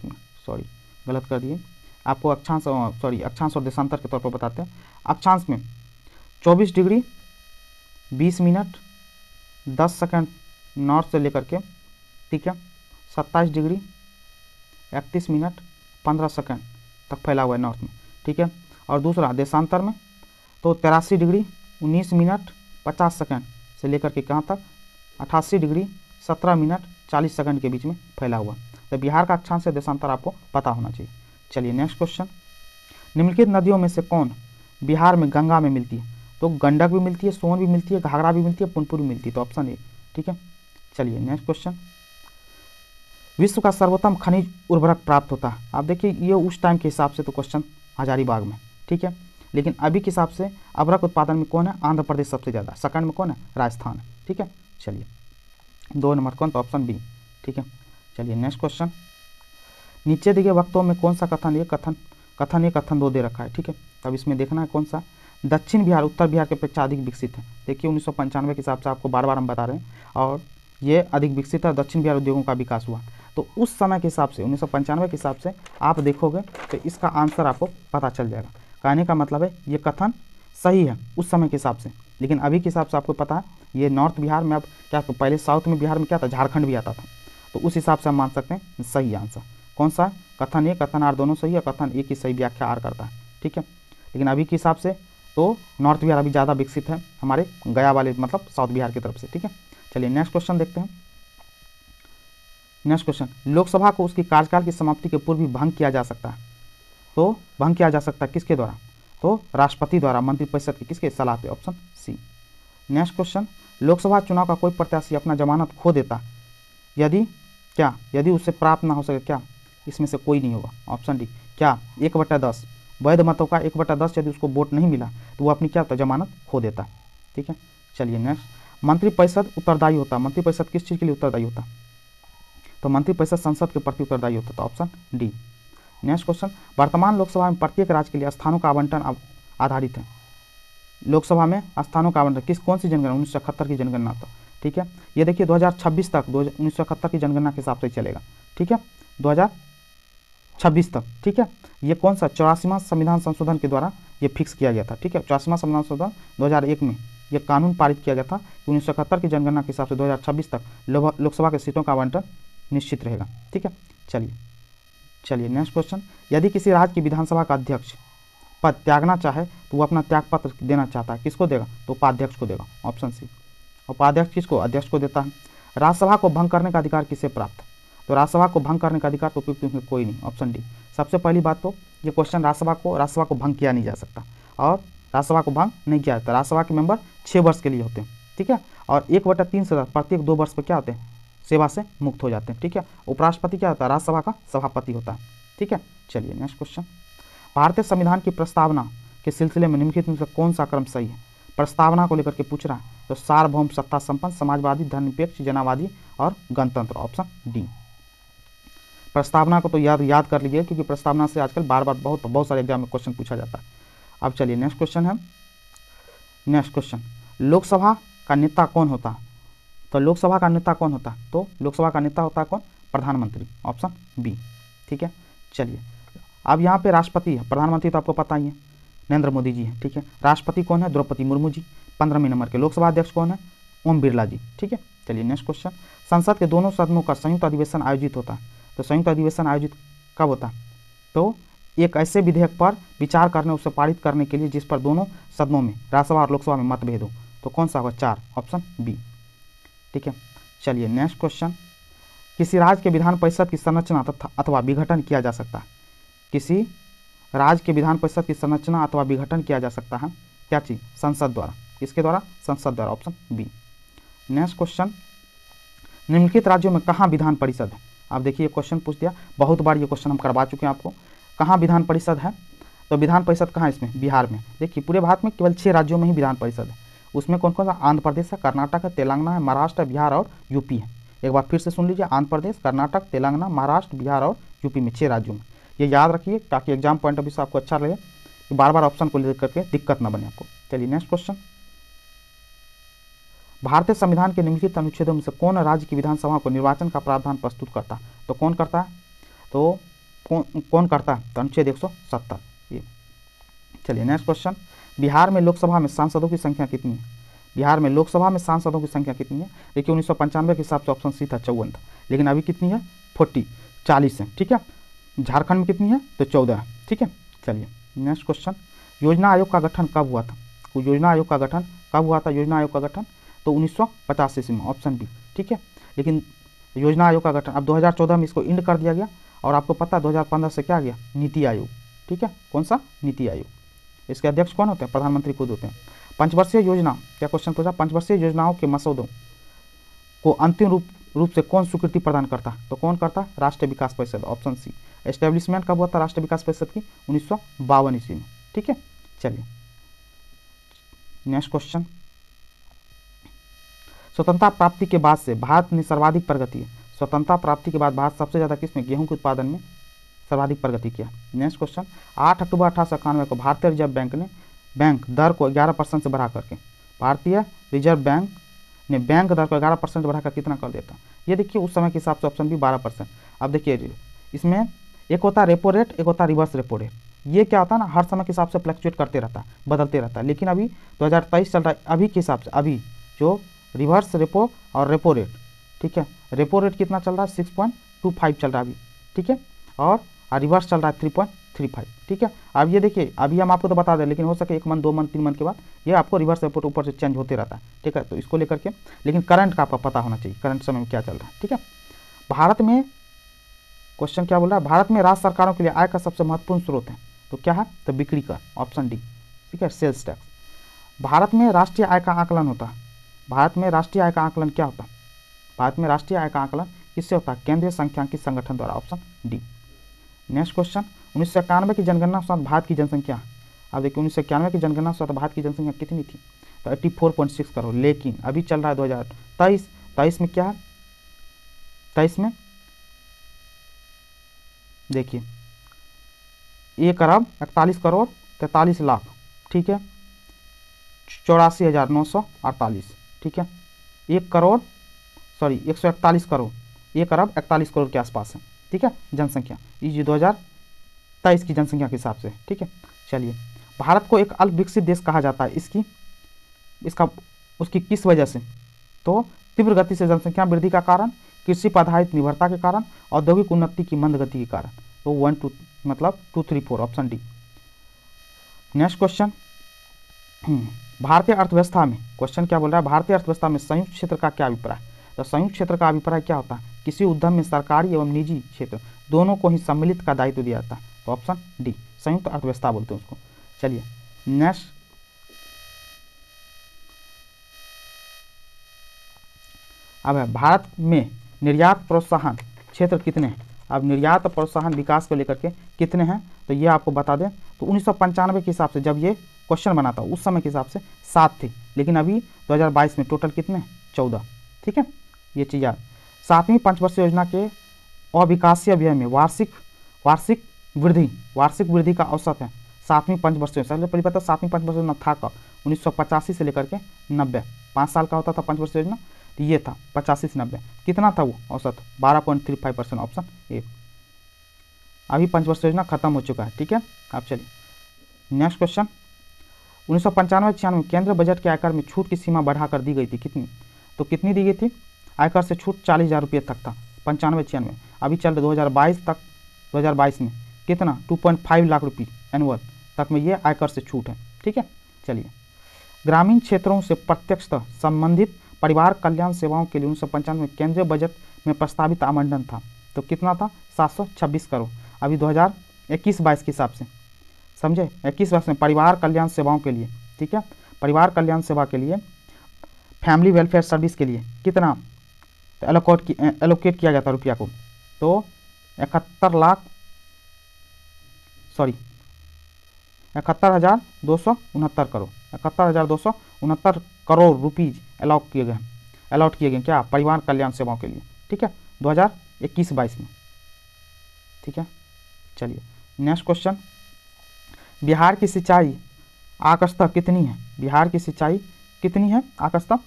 सॉरी गलत कर दिए आपको, अक्षांश और देशांतर के तौर पर बताते हैं। अक्षांश में 24 डिग्री 20 मिनट 10 सेकंड नॉर्थ से लेकर के, ठीक है, 27 डिग्री 31 मिनट 15 सेकंड तक फैला हुआ है नॉर्थ में। ठीक है, और दूसरा देशांतर में तो 83 डिग्री 19 मिनट 50 सेकंड से लेकर के कहाँ तक 88 डिग्री 17 मिनट 40 सेकंड के बीच में फैला हुआ। तो बिहार का अक्षांश से देशांतर आपको पता होना चाहिए। चलिए नेक्स्ट क्वेश्चन। निम्नलिखित नदियों में से कौन बिहार में गंगा में मिलती है, तो गंडक भी मिलती है, सोन भी मिलती है, घाघरा भी मिलती है, पुनपुन भी मिलती है, तो ऑप्शन ए। ठीक है, चलिए नेक्स्ट क्वेश्चन। विश्व का सर्वोत्तम खनिज उर्वरक प्राप्त होता है। आप देखिए ये उस टाइम के हिसाब से तो क्वेश्चन हजारीबाग में, ठीक है, लेकिन अभी के हिसाब से अभ्रक उत्पादन में कौन है, आंध्र प्रदेश सबसे ज़्यादा, सेकंड में कौन है, राजस्थान है। ठीक है, चलिए 2 नंबर कौन, तो ऑप्शन बी। ठीक है, चलिए नेक्स्ट क्वेश्चन। नीचे दिए वक्तों में कौन सा कथन, ये कथन 2 दे रखा है। ठीक है, तब इसमें देखना है कौन सा, दक्षिण बिहार उत्तर बिहार के अपेक्षा अधिक विकसित है। देखिए 1995 के हिसाब से आपको बार बार हम बता रहे हैं, और ये अधिक विकसित है, दक्षिण बिहार उद्योगों का विकास हुआ। तो उस समय के हिसाब से 1995 के हिसाब से आप देखोगे तो इसका आंसर आपको पता चल जाएगा। कहने का मतलब है ये कथन सही है उस समय के हिसाब से, लेकिन अभी के हिसाब से आपको पता है ये नॉर्थ बिहार में, अब क्या तो पहले साउथ में बिहार में क्या था, झारखंड भी आता था, तो उस हिसाब से हम मान सकते हैं सही आंसर कौन सा है, कथन ए कथन आर दोनों सही है, कथन ए की सही व्याख्या आर करता है। ठीक है, लेकिन अभी के हिसाब से तो नॉर्थ बिहार अभी ज़्यादा विकसित है हमारे गया वाले मतलब साउथ बिहार की तरफ से। ठीक है, चलिए नेक्स्ट क्वेश्चन देखते हैं। नेक्स्ट क्वेश्चन, लोकसभा को उसकी कार्यकाल की समाप्ति के पूर्व भी भंग किया जा सकता है, तो भंग किया जा सकता है किसके द्वारा, तो राष्ट्रपति द्वारा मंत्रिपरिषद की किसके सलाह पे, option C. Next question, Lok Sabha चुनाव का कोई प्रत्याशी अपना जमानत खो देता यदि उससे प्राप्त ना हो सके क्या, इसमें से कोई नहीं होगा, ऑप्शन डी। क्या 1/10 वैध मतों का 1/10 यदि उसको वोट नहीं मिला तो वो अपनी क्या होता है, जमानत खो देता है। ठीक है, चलिए नेक्स्ट, मंत्रिपरिषद उत्तरदायी होता है, मंत्रिपरिषद किस चीज़ के लिए उत्तरदायी होता है, तो मंत्रिपरिषद संसद के प्रति उत्तरदायी होता है, तो ऑप्शन डी। नेक्स्ट क्वेश्चन, वर्तमान लोकसभा में प्रत्येक राज्य के लिए स्थानों का आवंटन आधारित है, लोकसभा में स्थानों का आवंटन किस कौन सी जनगणना 1971 की जनगणना था, ठीक है। ये देखिए 2026 तक 1971 की जनगणना के हिसाब से चलेगा, ठीक है, 2026 तक, ठीक है। ये कौन सा 84वां संविधान संशोधन के द्वारा ये फिक्स किया गया था, ठीक है। 84वां संविधान संशोधन 2001 में ये कानून पारित किया गया था कि 1971 की जनगणना के हिसाब से 2026 तक लोकसभा के सीटों का आवंटन निश्चित रहेगा, ठीक है। चलिए नेक्स्ट क्वेश्चन, यदि किसी राज्य की विधानसभा का अध्यक्ष पद त्यागना चाहे तो वो अपना त्याग पत्र देना चाहता है, किसको देगा, तो उपाध्यक्ष को देगा, ऑप्शन सी। उपाध्यक्ष किसको, अध्यक्ष को देता है। राज्यसभा को भंग करने का अधिकार किसे प्राप्त, तो राज्यसभा को भंग करने का अधिकार तो उपयुक्त में कोई नहीं, ऑप्शन डी। सबसे पहली बात तो ये क्वेश्चन राज्यसभा को भंग किया नहीं जा सकता, और राज्यसभा को भंग नहीं किया जाता। राज्यसभा के मेंबर 6 वर्ष के लिए होते हैं, ठीक है, और 1/3 सदस्य प्रत्येक 2 वर्ष पर क्या होते हैं, सेवा से मुक्त हो जाते हैं, ठीक है। उपराष्ट्रपति क्या होता है, राज्यसभा का सभापति होता है, ठीक है। चलिए नेक्स्ट क्वेश्चन, भारतीय संविधान की प्रस्तावना के सिलसिले में निम्नलिखित में से कौन सा क्रम सही है। प्रस्तावना को लेकर के पूछ रहा है, तो सार्वभौम, सत्ता संपन्न, समाजवादी, धर्मनिरपेक्ष, जनावादी और गणतंत्र, ऑप्शन डी। प्रस्तावना को तो याद कर लीजिए, क्योंकि प्रस्तावना से आजकल बार बार बहुत सारे एग्जाम में क्वेश्चन पूछा जाता है। अब चलिए नेक्स्ट क्वेश्चन है, नेक्स्ट क्वेश्चन, लोकसभा का नेता कौन होता है, तो लोकसभा का नेता कौन होता है, तो लोकसभा का नेता होता है कौन, प्रधानमंत्री, ऑप्शन बी, ठीक है। चलिए अब यहाँ पे राष्ट्रपति है, प्रधानमंत्री तो आपको पता ही है नरेंद्र मोदी जी है, ठीक है। राष्ट्रपति कौन है, द्रौपदी मुर्मू जी 15वें नंबर के। लोकसभा अध्यक्ष कौन है, ओम बिरला जी, ठीक है। चलिए नेक्स्ट क्वेश्चन, संसद के दोनों सदनों का संयुक्त अधिवेशन आयोजित होता है, तो संयुक्त अधिवेशन आयोजित कब होता है, तो एक ऐसे विधेयक पर विचार करने, उसे पारित करने के लिए जिस पर दोनों सदनों में, राज्यसभा और लोकसभा में मतभेद हो, तो कौन सा होगा, 4, ऑप्शन बी, ठीक है। चलिए नेक्स्ट क्वेश्चन, किसी राज्य के विधान परिषद की संरचना अथवा विघटन किया जा सकता है, किसी राज्य के विधान परिषद की संरचना अथवा विघटन किया जा सकता है, क्या चीज, संसद द्वारा, किसके द्वारा, संसद द्वारा, ऑप्शन बी। नेक्स्ट क्वेश्चन, निम्नलिखित राज्यों में कहाँ विधान परिषद है। अब देखिए क्वेश्चन पूछ दिया, बहुत बार ये क्वेश्चन हम करवा चुके हैं आपको, कहाँ विधान परिषद है, तो विधान परिषद कहाँ है, इसमें बिहार में। देखिए पूरे भारत में केवल 6 राज्यों में ही विधान परिषद है, उसमें कौन कौन सा, आंध्र प्रदेश है, कर्नाटक है, तेलंगाना है, महाराष्ट्र, बिहार और यूपी है। एक बार फिर से सुन लीजिए, आंध्र प्रदेश, कर्नाटक, तेलंगाना, महाराष्ट्र, बिहार और यूपी में 6 राज्यों में। ये याद रखिए ताकि एग्जाम पॉइंट ऑफ व्यू से आपको अच्छा लगे, कि बार बार ऑप्शन को लेकर के दिक्कत ना बने आपको। चलिए नेक्स्ट क्वेश्चन, भारतीय संविधान के निम्नलिखित अनुच्छेदों में से कौन राज्य की विधानसभा को निर्वाचन का प्रावधान प्रस्तुत करता है, तो कौन करता है, तो कौन करता है, तो अनुच्छेद 170 ये। चलिए नेक्स्ट क्वेश्चन, बिहार में लोकसभा में सांसदों की संख्या कितनी है, बिहार में लोकसभा में सांसदों की संख्या कितनी है। देखिए 1995 के हिसाब से ऑप्शन सी था 54 था, लेकिन अभी कितनी है, 40 है, ठीक है। झारखंड में कितनी है, तो 14 है, ठीक है। चलिए नेक्स्ट क्वेश्चन, योजना आयोग का गठन कब हुआ था, योजना आयोग का गठन कब हुआ था, योजना आयोग का गठन तो 1950 ईस्वी में, ऑप्शन बी, ठीक है। लेकिन योजना आयोग का गठन अब 2014 में इसको इंड कर दिया गया, और आपको पता है 2015 से क्या आ गया, नीति आयोग, ठीक है। कौन सा, नीति आयोग। इसके अध्यक्ष कौन होते हैं, प्रधानमंत्री खुद होते हैं। पंचवर्षीय योजना, क्या क्वेश्चन पूछा, पंचवर्षीय योजनाओं के मसौदों को अंतिम रूप से कौन स्वीकृति प्रदान करता है, तो कौन करता है, राष्ट्रीय विकास परिषद, ऑप्शन सी। एस्टेब्लिशमेंट कब हुआ था राष्ट्रीय विकास परिषद की, 1952 ईस्वी में, ठीक है। चलिए नेक्स्ट क्वेश्चन, स्वतंत्रता प्राप्ति के बाद से भारत ने सर्वाधिक प्रगति, स्वतंत्रता प्राप्ति के बाद भारत सबसे ज़्यादा किसमें, गेहूं के उत्पादन में सर्वाधिक प्रगति किया। नेक्स्ट क्वेश्चन, 8 अक्टूबर 1891 को भारतीय रिजर्व बैंक ने बैंक दर को 11% से बढ़ा करके, भारतीय रिजर्व बैंक ने बैंक दर को 11% बढ़ाकर कितना कर देता, ये देखिए उस समय के हिसाब से ऑप्शन बी 12%। अब देखिए इसमें एक होता है रेपो रेट, एक होता है रिवर्स रेपो रेट। ये क्या होता है ना, हर समय के हिसाब से फ्लक्चुएट करते रहता है, बदलते रहता है। लेकिन अभी 2023 चल रहा है, अभी के हिसाब से अभी जो रिवर्स रेपो और रेपो रेट, ठीक है, रेपो रेट कितना चल रहा है, 6.25 चल रहा है अभी, ठीक है, और रिवर्स चल रहा है 3.35, ठीक है। अब ये देखिए अभी हम आपको तो बता दें, लेकिन हो सके 1 मंथ 2 मंथ 3 मंथ के बाद ये आपको रिवर्स रेपो ऊपर से चेंज होते रहता है, ठीक है। तो इसको लेकर के, लेकिन करंट का आपका पता होना चाहिए, करंट समय में क्या चल रहा है, ठीक है। भारत में क्वेश्चन क्या बोल रहा है, भारत में राज्य सरकारों के लिए आय का सबसे महत्वपूर्ण स्रोत है, तो क्या है, तो बिक्री कर, ऑप्शन डी, ठीक है, सेल्स टैक्स। भारत में राष्ट्रीय आय का आकलन होता है, भारत में राष्ट्रीय आय का आकलन क्या होता है, भारत में राष्ट्रीय आय का आकलन किससे होता है, केंद्रीय सांख्यिकी संगठन द्वारा, ऑप्शन डी। नेक्स्ट क्वेश्चन, 1991 की जनगणना के साथ भारत की जनसंख्या, अब देखिए 1991 की जनगणना के साथ भारत की जनसंख्या कितनी थी, तो 84.6 करोड़। लेकिन अभी चल रहा है 2023 में क्या है, 23 में देखिए 1 अरब 41 करोड़ 43 लाख, ठीक है, 84,948, ठीक है। 141 करोड़ 1 अरब 41 करोड़ के आसपास है, ठीक है, जनसंख्या, ये 2023 की जनसंख्या के हिसाब से, ठीक है। चलिए, भारत को एक अल्प विकसित देश कहा जाता है, उसकी किस वजह से? तो तीव्र गति से जनसंख्या वृद्धि का कारण, कृषि पर आधारित निर्भरता के कारण, औद्योगिक उन्नति की मंद गति के कारण। तो 1 2 मतलब 2 3 4 ऑप्शन डी। नेक्स्ट क्वेश्चन, भारतीय अर्थव्यवस्था में, क्वेश्चन क्या बोल रहा है, भारतीय अर्थव्यवस्था में संयुक्त क्षेत्र का क्या अभिप्राय? तो संयुक्त क्षेत्र का अभिप्राय क्या होता है? किसी उद्यम में सरकारी एवं निजी क्षेत्र दोनों को ही सम्मिलित का दायित्व दिया जाता है। तो ऑप्शन डी, संयुक्त अर्थव्यवस्था बोलते हैं उसको। चलिए नेक्स्ट, अब है भारत में निर्यात प्रोत्साहन क्षेत्र कितने हैं? अब निर्यात प्रोत्साहन विकास को लेकर के कितने हैं? तो ये आपको बता दें, तो 1995 के हिसाब से जब ये क्वेश्चन बना था उस समय के हिसाब से 7 थी, लेकिन अभी 2022 में टोटल कितने हैं? 14, ठीक है, ये चीज़ याद। 7वीं पंचवर्षीय योजना के अविकासीय व्यय में वार्षिक वृद्धि का औसत है 7वीं पंचवर्षीय योजना। सबसे पहले पता 7वीं पंचवर्षीय योजना था कब? 1985 से लेकर के 90, 5 साल का होता था पंचवर्षीय योजना, तो ये था 85 से 90। कितना था वो औसत? 12.35%, ऑप्शन ए। अभी पंचवर्षीय योजना खत्म हो चुका है, ठीक है। अब चलिए नेक्स्ट क्वेश्चन, 1995-96 में केंद्र बजट के आयकर में छूट की सीमा बढ़ाकर दी गई थी, कितनी? तो कितनी दी गई थी? आयकर से छूट 40,000 रुपये तक था 95-96। अभी चल रहे 2022 में कितना? 2.5 लाख रुपये एनुअल तक में ये आयकर से छूट है, ठीक है। चलिए, ग्रामीण क्षेत्रों से प्रत्यक्षतः संबंधित परिवार कल्याण सेवाओं के लिए 1995 में केंद्रीय बजट में प्रस्तावित आवंटन था, तो कितना था? 726 करोड़। अभी 2021-22 के हिसाब से, समझे, 21-22 में परिवार कल्याण सेवाओं के लिए, ठीक है, परिवार कल्याण सेवा के लिए, फैमिली वेलफेयर सर्विस के लिए कितना तो एलोकेट किया जाता रुपया को? तो 71,269 करोड़ 71,269 करोड़ रुपीज़ अलॉट किए गए क्या? परिवार कल्याण सेवाओं के लिए, ठीक है, 2021-22 में, ठीक है। चलिए नेक्स्ट क्वेश्चन, बिहार की सिंचाई आकस्ता कितनी है? बिहार की सिंचाई कितनी है आकस्ता?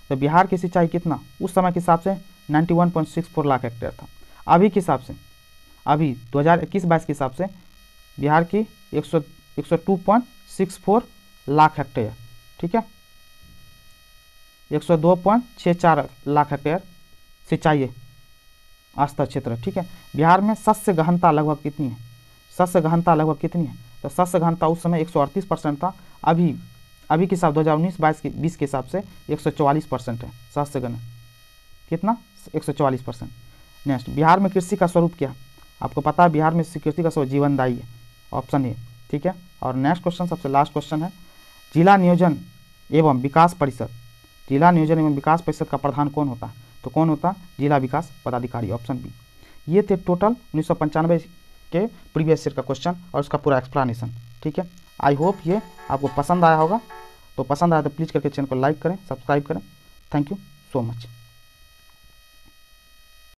तो बिहार की सिंचाई कितना? उस समय के हिसाब से 91.64 लाख हेक्टेयर था। अभी के हिसाब से, अभी 2021-22 के हिसाब से बिहार की 102.64 लाख हेक्टेयर, ठीक है, 102.64 लाख हेक्टेयर सिंचाई आस्था क्षेत्र, ठीक है। बिहार में शस्य गहनता लगभग कितनी है? तो शस्य गहनता उस समय 138% था, अभी के हिसाब 2019-22 के हिसाब से 144% है शस्य गहन, कितना? 144%। नेक्स्ट, बिहार में कृषि का स्वरूप क्या? आपको पता है बिहार में कृषि का स्वरूप जीवनदायी है, ऑप्शन ए, ठीक है। और नेक्स्ट क्वेश्चन, सबसे लास्ट क्वेश्चन है, जिला नियोजन एवं विकास परिषद का प्रधान कौन होता है? तो कौन होता? जिला विकास पदाधिकारी, ऑप्शन बी। ये थे टोटल 1995 के प्रीवियस ईयर का क्वेश्चन और उसका पूरा एक्सप्लेनेशन, ठीक है। आई होप ये आपको पसंद आया होगा, तो पसंद आया तो प्लीज़ करके चैनल को लाइक करें, सब्सक्राइब करें। Thank you so much.